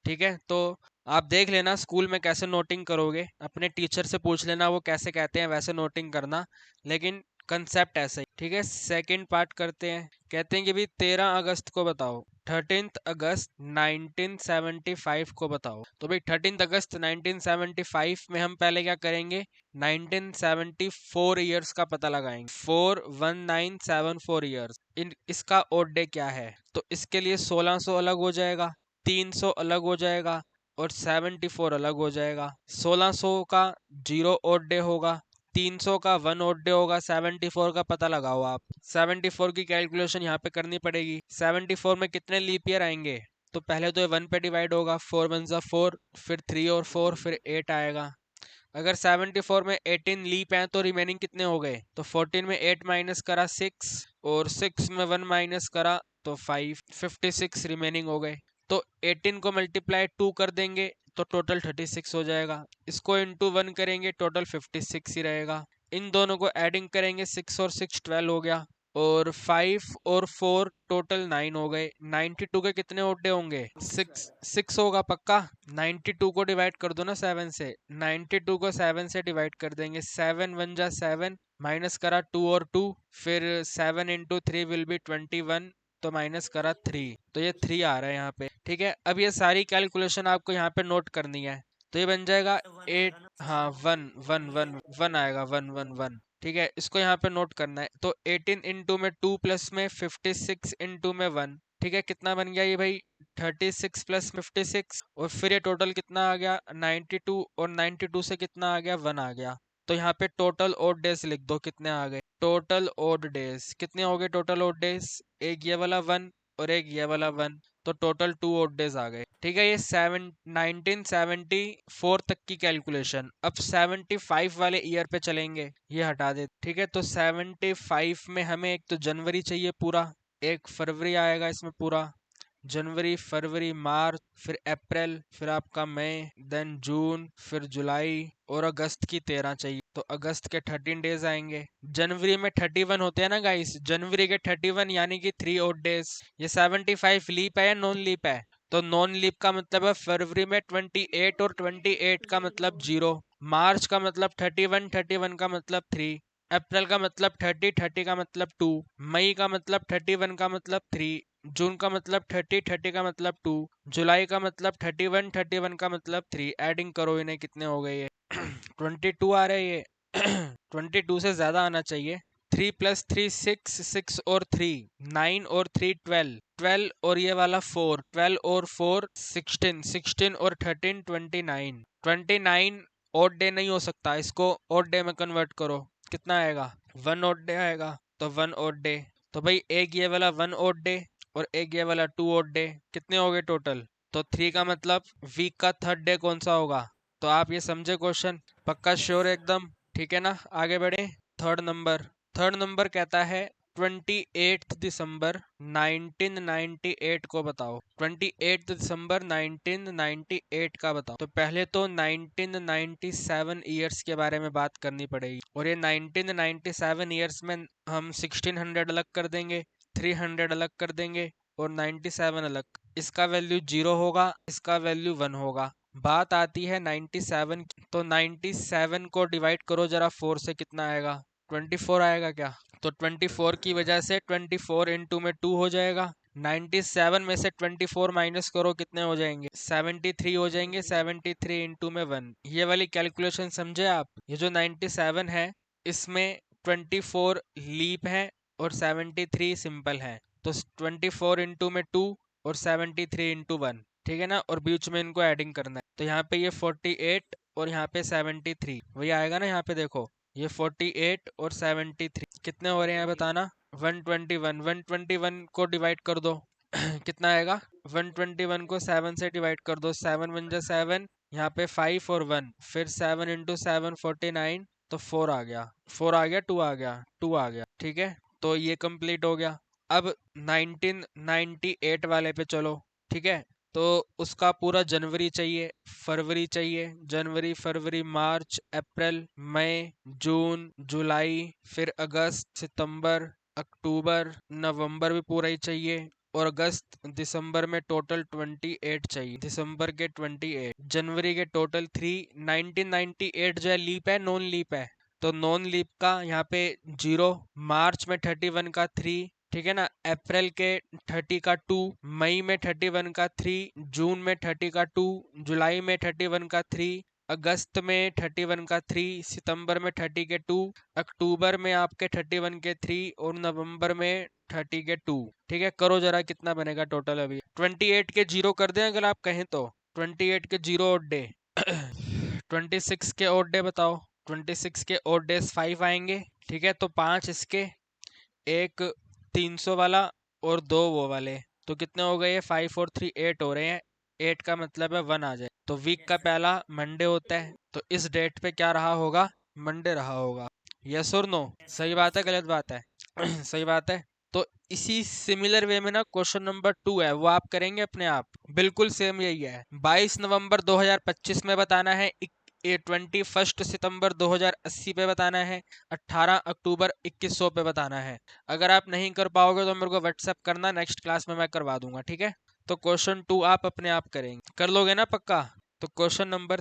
Speaker 1: ठीक है। तो आप देख लेना स्कूल में कैसे नोटिंग करोगे, अपने टीचर से पूछ लेना वो कैसे कहते हैं वैसे नोटिंग करना, लेकिन कंसेप्ट ऐसा ही, ठीक है। सेकंड पार्ट करते हैं। कहते हैं कि भाई 13 अगस्त को बताओ, 13 अगस्त 1975 को बताओ। तो भाई 13 अगस्त 1975 में हम पहले क्या करेंगे, 1974 ईयर्स का पता लगाएंगे, 41974 ईयर्स। इसका ओड डे क्या है, तो इसके लिए 1600 अलग हो जाएगा, 300 अलग हो जाएगा और 74 अलग हो जाएगा। 1600 का 0 ओड डे होगा, 300 का 1 ओड डे होगा, 74 का पता लगाओ आप। 74 की कैलकुलेशन यहाँ पे करनी पड़ेगी। 74 में कितने लीप ईयर आएंगे, तो पहले तो ये 1 पे डिवाइड होगा, 4 1 4, फिर 3 और 4, फिर 8 आएगा। अगर 74 में 18 लीप हैं तो रिमेनिंग कितने हो गए, तो 14 में 8 माइनस करा 6 और 6 में 1 माइनस करा तो 5, 56 रिमेनिंग हो गए। तो 18 को मल्टीप्लाई 2 कर देंगे तो टोटल 36 हो जाएगा, इसको इंटू 1 करेंगे टोटल 56 ही रहेगा। इन दोनों को एडिंग करेंगे, 6 और 6 12 हो गया, और 5 और 4 टोटल 9 हो गए। 92 के कितने ओडे होंगे, 6 होगा पक्का। 92 को डिवाइड कर दो ना 7 से, 92 को 7 से डिवाइड कर देंगे, 7 1 जा 7, माइनस करा 2 और 2, फिर 7 इंटू 3 विल बी 21, तो माइनस करा 3, तो ये 3 आ रहा है यहाँ पे, ठीक है। अब ये सारी कैलकुलेशन आपको यहाँ पे नोट करनी है। तो ये बन जाएगा 8, हाँ 1 आएगा, 1 1 1, ठीक है। इसको यहाँ पे नोट करना है। तो 18 इंटू में 2 प्लस में 56 इंटू में 1, ठीक है। कितना बन गया ये भाई, 36 प्लस 56, और फिर ये टोटल कितना आ गया 92, और 92 से कितना आ गया 1 आ गया। तो यहाँ पे टोटल ओड डेज लिख दो, कितने आ गए, टोटल ओड डेज कितने हो गए, टोटल ओड डेज एक ये वाला 1 और एक ये वाला 1, तो टोटल 2 ओड डेज आ गए, ठीक है। ये 1974 तक की कैलकुलेशन। अब 75 वाले ईयर पे चलेंगे, ये हटा दे, ठीक है। तो 75 में हमें एक तो जनवरी चाहिए पूरा, एक फरवरी आएगा इसमें पूरा, जनवरी फरवरी मार्च, फिर अप्रैल, फिर आपका मई, देन जून, फिर जुलाई, और अगस्त की 13 चाहिए, तो अगस्त के 13 डेज आएंगे। जनवरी में 31 होते हैं ना गाइस, जनवरी के 31 यानी कि 3 ओड डेज। ये 75 लीप है या नॉन लीप है, तो नॉन लीप का मतलब है फरवरी में 28 और 28 का मतलब 0, मार्च का मतलब 31, 31 का मतलब 3, अप्रैल का मतलब 30, 30 का मतलब 2, मई का मतलब 31 का मतलब 3, जून का मतलब 30, 30 का मतलब 2, जुलाई का मतलब 31, 31 का मतलब 3। एडिंग करो इन्हें, कितने हो गए ये 22 आ रहे हैं ये 22 से ज्यादा आना चाहिए। 3 + 3 6, 6 और 3 9 और 3 12, 12 और ये वाला 4, 12 और 4 16, 16 और 13 29, 29 ओड डे नहीं हो सकता, इसको ओड डे में कन्वर्ट करो, कितना आएगा 1 ओड डे आएगा। तो 1 ओड डे, तो भाई एक ये वाला 1 ओड डे और एक ये वाला 2 ओड डे, कितने हो गए टोटल। तो 3 का मतलब वीक का थर्ड डे कौन सा होगा। तो आप ये समझे क्वेश्चन, पक्का श्योर एकदम, ठीक है ना। आगे बढ़े। थर्ड नंबर, थर्ड नंबर कहता है 28 दिसंबर 1998 को बताओ। 28 दिसंबर 1998 का बताओ। तो पहले तो 1997 ईयर्स के बारे में बात करनी पड़ेगी, और ये 1997 ईयर्स में हम 1600 अलग कर देंगे, 300 अलग कर देंगे और 97 अलग। इसका वैल्यू 0 होगा, इसका वैल्यू 1 होगा। बात आती है 97 की, तो 97 को डिवाइड करो जरा 4 से, कितना आएगा 24 आएगा क्या। तो 24 की वजह से 24 इंटू में 2 हो जाएगा। 97 में से 24 माइनस करो, कितने हो जाएंगे 73 हो जाएंगे। 73 इंटू में 1, ये वाली कैलकुलेशन समझे आप। ये जो 97 है इसमें 24 लीप है और 73 सिंपल है। तो 24 इंटू में 2 और 73 इंटू 1, ठीक है ना। और बीच में इनको एडिंग करना है, तो यहाँ पे ये 48 और यहाँ पे 73 वही आएगा ना। यहाँ पे देखो ये 48 और 73 कितने हो रहे हैं बताना। 121, 121 को डिवाइड कर दो कितना आएगा। 121 को 7 से डिवाइड कर दो, 7 1 जा 7, यहाँ पे 5 और 1, फिर 7 इंटू 7 49, तो 4 आ गया, 4 आ गया, 2 आ गया, 2 आ गया, ठीक है। तो ये कंप्लीट हो गया। अब 1998 वाले पे चलो, ठीक है। तो उसका पूरा जनवरी चाहिए, फरवरी चाहिए, जनवरी फरवरी मार्च अप्रैल मई जून जुलाई, फिर अगस्त सितंबर अक्टूबर नवंबर भी पूरा ही चाहिए, और अगस्त दिसंबर में टोटल 28 चाहिए। दिसंबर के 28, जनवरी के टोटल 3। 1998 जो है लीप है, नॉन लीप है, तो नॉन लीप का यहाँ पे 0, मार्च में 31 का 3, ठीक है ना। अप्रैल के 30 का 2, मई में 31 का 3, जून में 30 का 2, जुलाई में 31 का 3, अगस्त में 31 का 3, सितंबर में 30 के 2, अक्टूबर में आपके 31 के 3 और नवंबर में 30 के 2, ठीक है। करो जरा कितना बनेगा टोटल। अभी 28 के 0 कर दें अगर आप कहें तो। 28 के 0 ओड डे 26 के ओड डे बताओ। 26 के ओड डेज 5 आएंगे, ठीक है। तो 5 इसके, एक 300 वाला और 2 वो वाले, तो कितने हो गए 5 और 3 8 हो रहे हैं। 8 का मतलब है 1 आ जाए। तो वीक का पहला मंडे होता है, तो इस डेट पे क्या रहा होगा, मंडे रहा होगा। यस और नो, सही बात है गलत बात है सही बात है। तो इसी सिमिलर वे में ना क्वेश्चन नंबर 2 है, वो आप करेंगे अपने आप, बिल्कुल सेम यही है। 22 नवंबर 2025 में बताना है, 21 सितंबर 2080 पे बताना है, 18 अक्टूबर 2100 पे बताना है। अगर आप नहीं कर पाओगे तो मेरे को व्हाट्सएप करना, नेक्स्ट क्लास में मैं करवा दूंगा, ठीक है। तो क्वेश्चन 2 आप अपने आप करेंगे, कर लोगे ना पक्का। तो क्वेश्चन नंबर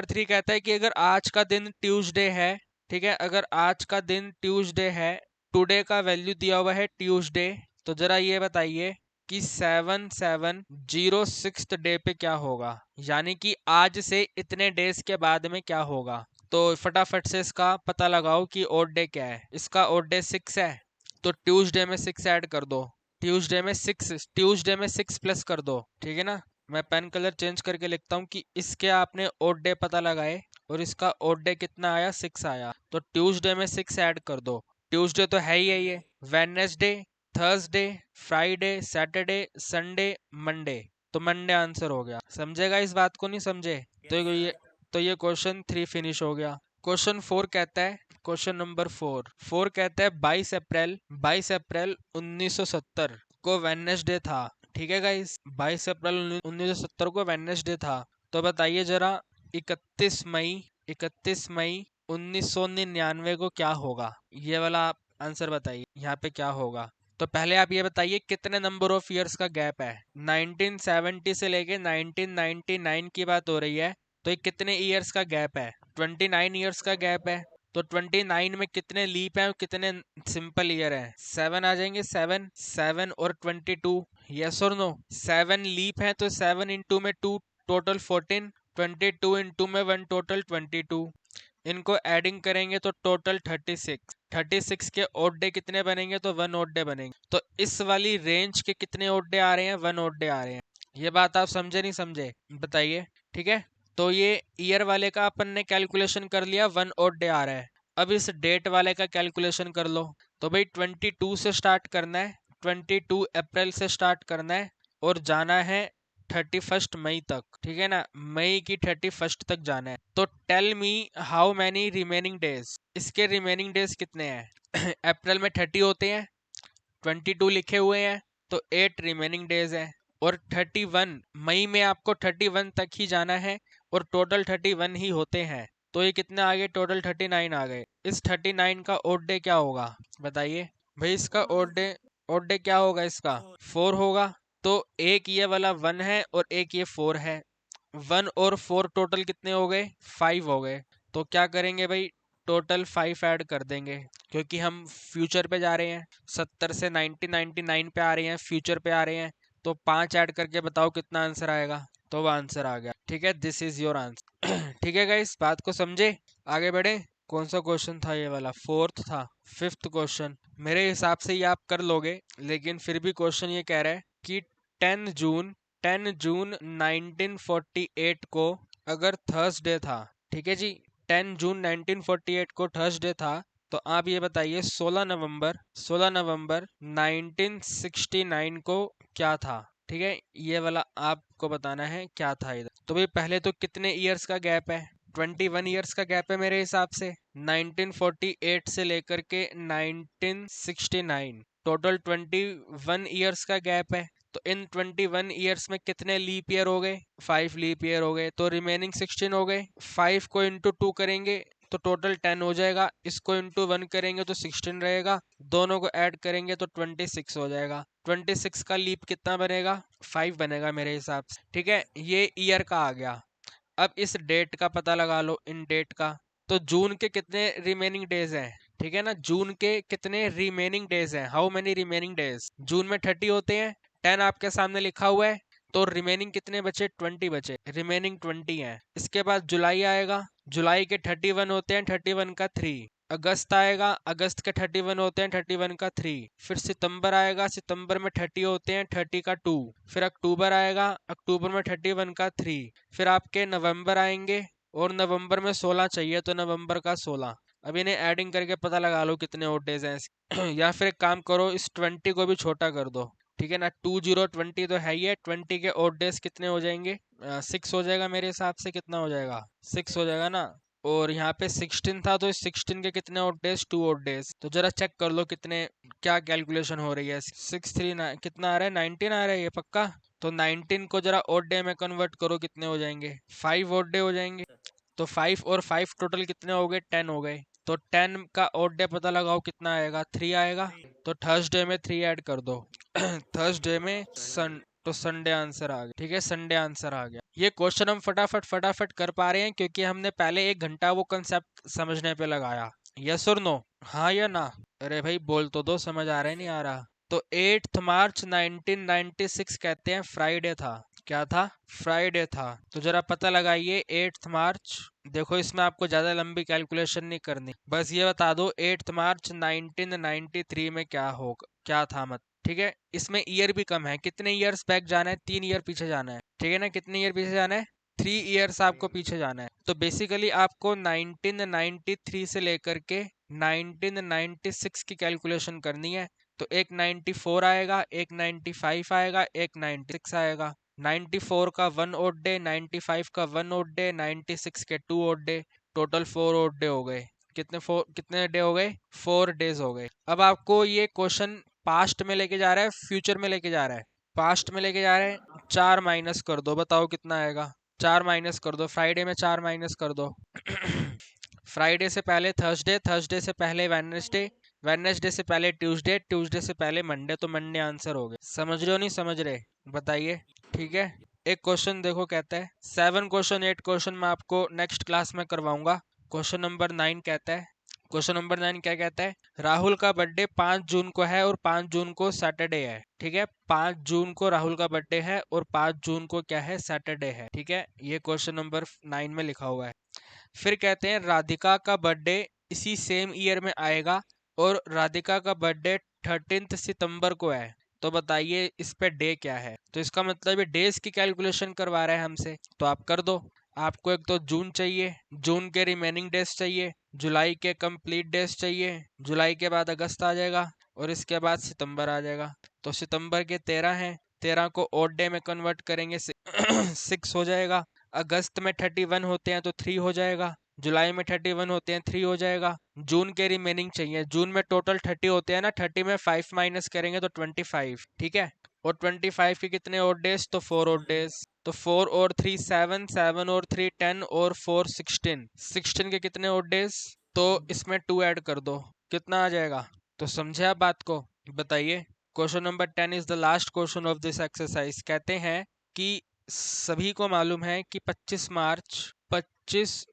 Speaker 1: 3 कहता है कि अगर आज का दिन ट्यूसडे है, ठीक है, अगर आज का दिन ट्यूसडे है, टुडे का वैल्यू दिया हुआ है ट्यूसडे, तो जरा ये बताइए कि 7706 डे पे क्या होगा, यानी कि आज से इतने डेज के बाद में क्या होगा। तो फटाफट से इसका पता लगाओ कि ओड डे क्या है। इसका ओड डे 6 है, तो ट्यूसडे में 6 ऐड कर दो। ट्यूसडे में 6 प्लस कर दो, ठीक है ना। मैं पेन कलर चेंज करके लिखता हूँ कि इसके आपने ओड डे पता लगाए और इसका ओड डे कितना आया 6 आया, तो ट्यूसडे में 6 ऐड कर दो। ट्यूसडे तो है ही है ये, Wednesday, Thursday, Friday, Saturday, Sunday, Monday, तो मंडे आंसर हो गया। समझेगा इस बात को, नहीं समझे तो ये क्वेश्चन 3 फिनिश हो गया। क्वेश्चन 4 कहता है, क्वेश्चन नंबर 4 कहता है 22 अप्रैल 1970 को वेडनेसडे था, ठीक है गाइस। 22 अप्रैल 1970 को वेडनेसडे था। तो बताइए जरा 31 मई 1999 को क्या होगा, ये वाला आप आंसर बताइए, यहाँ पे क्या होगा। तो पहले आप ये बताइए कितने नंबर ऑफ ईयर्स का गैप है। 1970 से लेके 1999 की बात हो रही है, तो ये कितने ईयर्स का गैप है? 29 ईयर्स का गैप है। तो 29 में कितने लीप हैं और कितने सिंपल ईयर हैं? 7 आ जाएंगे। 7 7 और 22, यस और नो? 7 लीप हैं तो 7 इंटू में 2 टोटल 14, 22 इंटू में 1 टोटल 22। इनको एडिंग करेंगे तो टोटल 36। 36 के ओड डे कितने बनेंगे? तो 1 ओड डे बनेंगे। तो इस वाली रेंज के कितने ओड डे आ रहे हैं? 1 ओड डे आ रहे हैं। ये बात आप समझे नहीं समझे बताइए। ठीक है, तो ये ईयर वाले का अपन ने कैलकुलेशन कर लिया, 1 ओड डे आ रहा है। अब इस डेट वाले का कैलकुलेशन कर लो। तो भाई 22 से स्टार्ट करना है, 22 अप्रैल से स्टार्ट करना है और जाना है 31 मई तक। ठीक है ना, मई की 31 तक जाना है। तो tell me how many remaining days, इसके रिमेनिंग डेज कितने हैं? अप्रैल में 30 होते हैं, 22 लिखे हुए हैं, तो 8 रिमेनिंग डेज है। और 31 मई में आपको 31 तक ही जाना है और टोटल 31 ही होते हैं। तो ये कितने आ गए? टोटल 39 आ गए। इस 39 का ओड डे क्या होगा बताइए भाई? इसका ओड डे क्या होगा? इसका 4 होगा। तो एक ये वाला 1 है और एक ये 4 है। 1 और 4 टोटल कितने हो गए? 5 हो गए। तो क्या करेंगे भाई? टोटल 5 ऐड कर देंगे, क्योंकि हम फ्यूचर पे जा रहे हैं। 70 से 1999 पे आ रहे हैं, फ्यूचर पे आ रहे हैं। तो 5 ऐड करके बताओ कितना आंसर आएगा? तो वो आंसर आ गया। ठीक है, दिस इज योर आंसर। ठीक है गाइस, बात को समझे? आगे बढ़े। कौन सा क्वेश्चन था ये वाला? फोर्थ था। फिफ्थ क्वेश्चन मेरे हिसाब से ये आप कर लोगे, लेकिन फिर भी क्वेश्चन ये कह रहा है कि 10 जून 1948 को अगर थर्सडे था, ठीक है जी, 10 जून 1948 को थर्सडे था, तो आप ये बताइए 16 नवंबर 1969 को क्या था? ठीक है, ये वाला आपको बताना है क्या था इधर। तो भाई पहले तो कितने ईयर्स का गैप है? 21 ईयर्स का गैप है मेरे हिसाब से। 1948 से लेकर के 1969 टोटल 21 ईयर्स का गैप है। तो इन 21 ईयर्स में कितने लीप ईयर हो गए? 5 लीप ईयर हो गए। तो रिमेनिंग 16 हो गए। 5 को इंटू 2 करेंगे तो टोटल 10 हो जाएगा। इसको इंटू 1 करेंगे तो 16 रहेगा। दोनों को ऐड करेंगे तो 26 हो जाएगा। 26 का लीप कितना बनेगा? 5 बनेगा मेरे हिसाब से। ठीक है, ये ईयर का आ गया। अब इस डेट का पता लगा लो, इन डेट का। तो जून के कितने रिमेनिंग डेज हैं? ठीक है ना, जून के कितने रिमेनिंग डेज हैं? How many remaining days? जून में 30 होते हैं, 10 आपके सामने लिखा हुआ है। तो रिमेनिंग कितने बचे? 20 बचे। रिमेनिंग 20 हैं। इसके बाद जुलाई आएगा, जुलाई के 31 होते हैं, 31 का 3। अगस्त आएगा, अगस्त के 31 होते हैं, 31 का 3। फिर सितंबर आएगा, सितंबर में 30 होते हैं, 30 का 2। फिर अक्टूबर आएगा, अक्टूबर में 31 का 3। फिर आपके नवंबर आएंगे, और नवंबर में 16 चाहिए, तो नवंबर का 16। अब इन्हें एडिंग करके पता लगा लो कितने ओड डेज हैं या फिर एक काम करो, इस 20 को भी छोटा कर दो। ठीक है ना, 20 तो है ही है। 20 के ओड डेज कितने हो जाएंगे? 6 हो जाएगा मेरे हिसाब से। कितना हो जाएगा? 6 हो जाएगा ना। और यहाँ पे 16 था, तो इस 16 के कितने ओड डेज? 2 odd days. तो जरा चेक कर लो कितने, क्या कैलकुलेशन हो रही है। 6 3 कितना आ रहा है? 19 आ रहा है ये पक्का। तो 19 को जरा ओड डे में कन्वर्ट करो, कितने हो जाएंगे? 5 ओड डे हो जाएंगे। तो 5 और 5 टोटल कितने हो गए? 10 हो गए। तो 10 का ओड डे पता लगाओ कितना आएगा? 3 आएगा। तो थर्सडे में 3 ऐड कर दो। थर्सडे में सन, तो संडे आंसर आ गया। ठीक है, संडे आंसर आ गया। ये क्वेश्चन हम फटाफट फटाफट कर पा रहे हैं, क्योंकि हमने पहले 1 घंटा वो कंसेप्ट समझने पे लगाया। यस और नो? हाँ या ना? अरे भाई बोल तो दो, समझ आ रहा है नहीं आ रहा? तो 8 मार्च 1996 कहते हैं फ्राइडे था। क्या था? फ्राइडे था। तो जरा पता लगाइए 8 मार्च। देखो, इसमें आपको ज्यादा लंबी कैलकुलेशन नहीं करनी, बस ये बता दो 8 मार्च 1993 में क्या होगा, क्या था मत। ठीक है, इसमें ईयर भी कम है। कितने ईयर्स बैक जाना है? 3 ईयर पीछे जाना है। ठीक है ना, कितने ईयर पीछे जाना है? 3 ईयर्स आपको पीछे जाना है। तो बेसिकली आपको 1993 से लेकर के 1996 की कैलकुलेशन करनी है। तो एक 94 आएगा, एक 95 आएगा, एक 96 आएगा। 94 का 1 ओड डे, 95 का 1 ओड डे, 96 के 2 odd day, total 4 odd day हो गए। कितने डे हो गए? 4 डेज हो गए। अब आपको ये क्वेश्चन पास्ट में लेके जा रहा है, फ्यूचर में लेके जा रहा है? पास्ट में लेके जा रहे हैं। 4 माइनस कर दो, बताओ कितना आएगा? 4 माइनस कर दो, फ्राइडे में 4 माइनस कर दो। फ्राइडे से पहले थर्सडे, थर्सडे से पहले वेडनेसडे, वेडनेसडे से पहले ट्यूसडे, ट्यूसडे से पहले मंडे, तो मंडे आंसर हो गया। समझ रहे हो नहीं समझ रहे, बताइए। ठीक है, एक क्वेश्चन देखो, कहता है 7 क्वेश्चन 8 क्वेश्चन मैं आपको नेक्स्ट क्लास में करवाऊंगा। क्वेश्चन नंबर 9 कहता है, क्वेश्चन नंबर 9 क्या कहता है, राहुल का बर्थडे 5 जून को है और 5 जून को सैटरडे है। ठीक है, 5 जून को राहुल का बर्थडे है और 5 जून को क्या है, सैटरडे है। ठीक है, ये क्वेश्चन नंबर 9 में लिखा हुआ है। फिर कहते हैं राधिका का बर्थडे इसी सेम ईयर में आएगा और राधिका का बर्थडे 13 सितंबर को है, तो बताइए इस पे डे क्या है। तो इसका मतलब ये डेज की कैलकुलेशन करवा रहा है हमसे, तो आप कर दो। आपको एक तो जून चाहिए, जून के रिमेनिंग डेज चाहिए, जुलाई के कंप्लीट डेज चाहिए, जुलाई के बाद अगस्त आ जाएगा और इसके बाद सितंबर आ जाएगा। तो सितंबर के 13 हैं, 13 को ऑड डे में कन्वर्ट करेंगे 6 हो जाएगा। अगस्त में 31 होते हैं तो 3 हो जाएगा। जुलाई में 31 होते हैं 3 हो जाएगा। जून के रिमेनिंग चाहिए, जून में टोटल 30 होते हैं ना, 30 में 5 माइनस करेंगे तो 25। ठीक है, और 25 के कितने और डेज, तो 4 और डेज। तो 4 और 3 7, 7 और 3 10 और 4 16, 16 के कितने और डेज, तो इसमें 2 ऐड कर दो, कितना आ जाएगा। तो समझे आप बात को, बताइए। Question number 10 is the last question of this exercise. कहते हैं कि सभी को मालूम है कि 25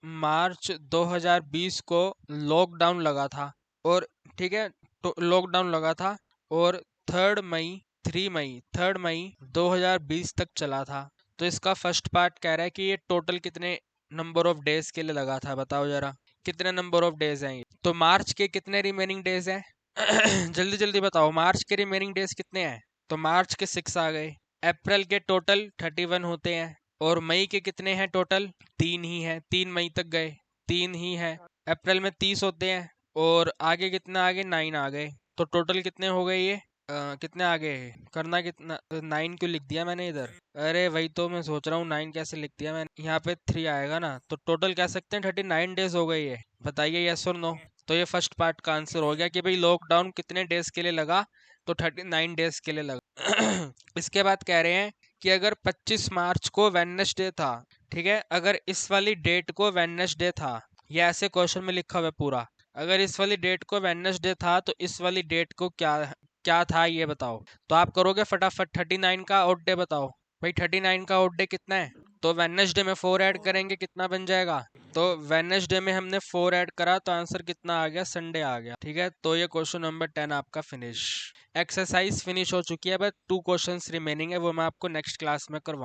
Speaker 1: मार्च 2020 को लॉकडाउन लगा था, और ठीक है, तो लॉकडाउन लगा था और 3 मई 2020 तक चला था। तो इसका फर्स्ट पार्ट कह रहा है कि ये टोटल कितने नंबर ऑफ डेज के लिए लगा था, बताओ जरा कितने नंबर ऑफ डेज हैं ये। तो मार्च के कितने रिमेनिंग डेज हैं जल्दी जल्दी बताओ, मार्च के रिमेनिंग डेज कितने हैं। तो मार्च के 6 आ गए। अप्रैल के टोटल 31 होते हैं और मई के कितने हैं टोटल, 3 ही हैं, 3 मई तक गए, 3 ही है। अप्रैल में 30 होते हैं और आगे कितना आगे 9 आ गए, तो टोटल कितने हो गए ये, कितने आगे करना, कितना 9 क्यों लिख दिया मैंने इधर, अरे वही तो मैं सोच रहा हूँ 9 कैसे लिख दिया मैंने, यहाँ पे 3 आएगा ना, तो टोटल कह सकते हैं 39 डेज हो गए ये, बताइए यस और नो। तो ये फर्स्ट पार्ट का आंसर हो गया कि भाई लॉकडाउन कितने डेज के लिए लगा, तो 39 डेज के लिए लगा इसके बाद कह रहे हैं कि अगर 25 मार्च को वेडनेसडे था, ठीक है, अगर इस वाली डेट को वेडनेसडे था, ये ऐसे क्वेश्चन में लिखा हुआ है पूरा, अगर इस वाली डेट को वेडनेसडे था तो इस वाली डेट को क्या क्या था ये बताओ। तो आप करोगे फटाफट 39 का ऑड डे बताओ, भाई 39 का ऑड डे कितना है, तो वेडनेसडे में 4 ऐड करेंगे कितना बन जाएगा, तो वेडनेसडे में हमने 4 ऐड करा तो आंसर कितना आ गया, संडे आ गया। ठीक है, तो ये क्वेश्चन नंबर 10 आपका फिनिश, एक्सरसाइज फिनिश हो चुकी है, बस 2 क्वेश्चंस रिमेनिंग है, वो मैं आपको नेक्स्ट क्लास में करवाऊँ।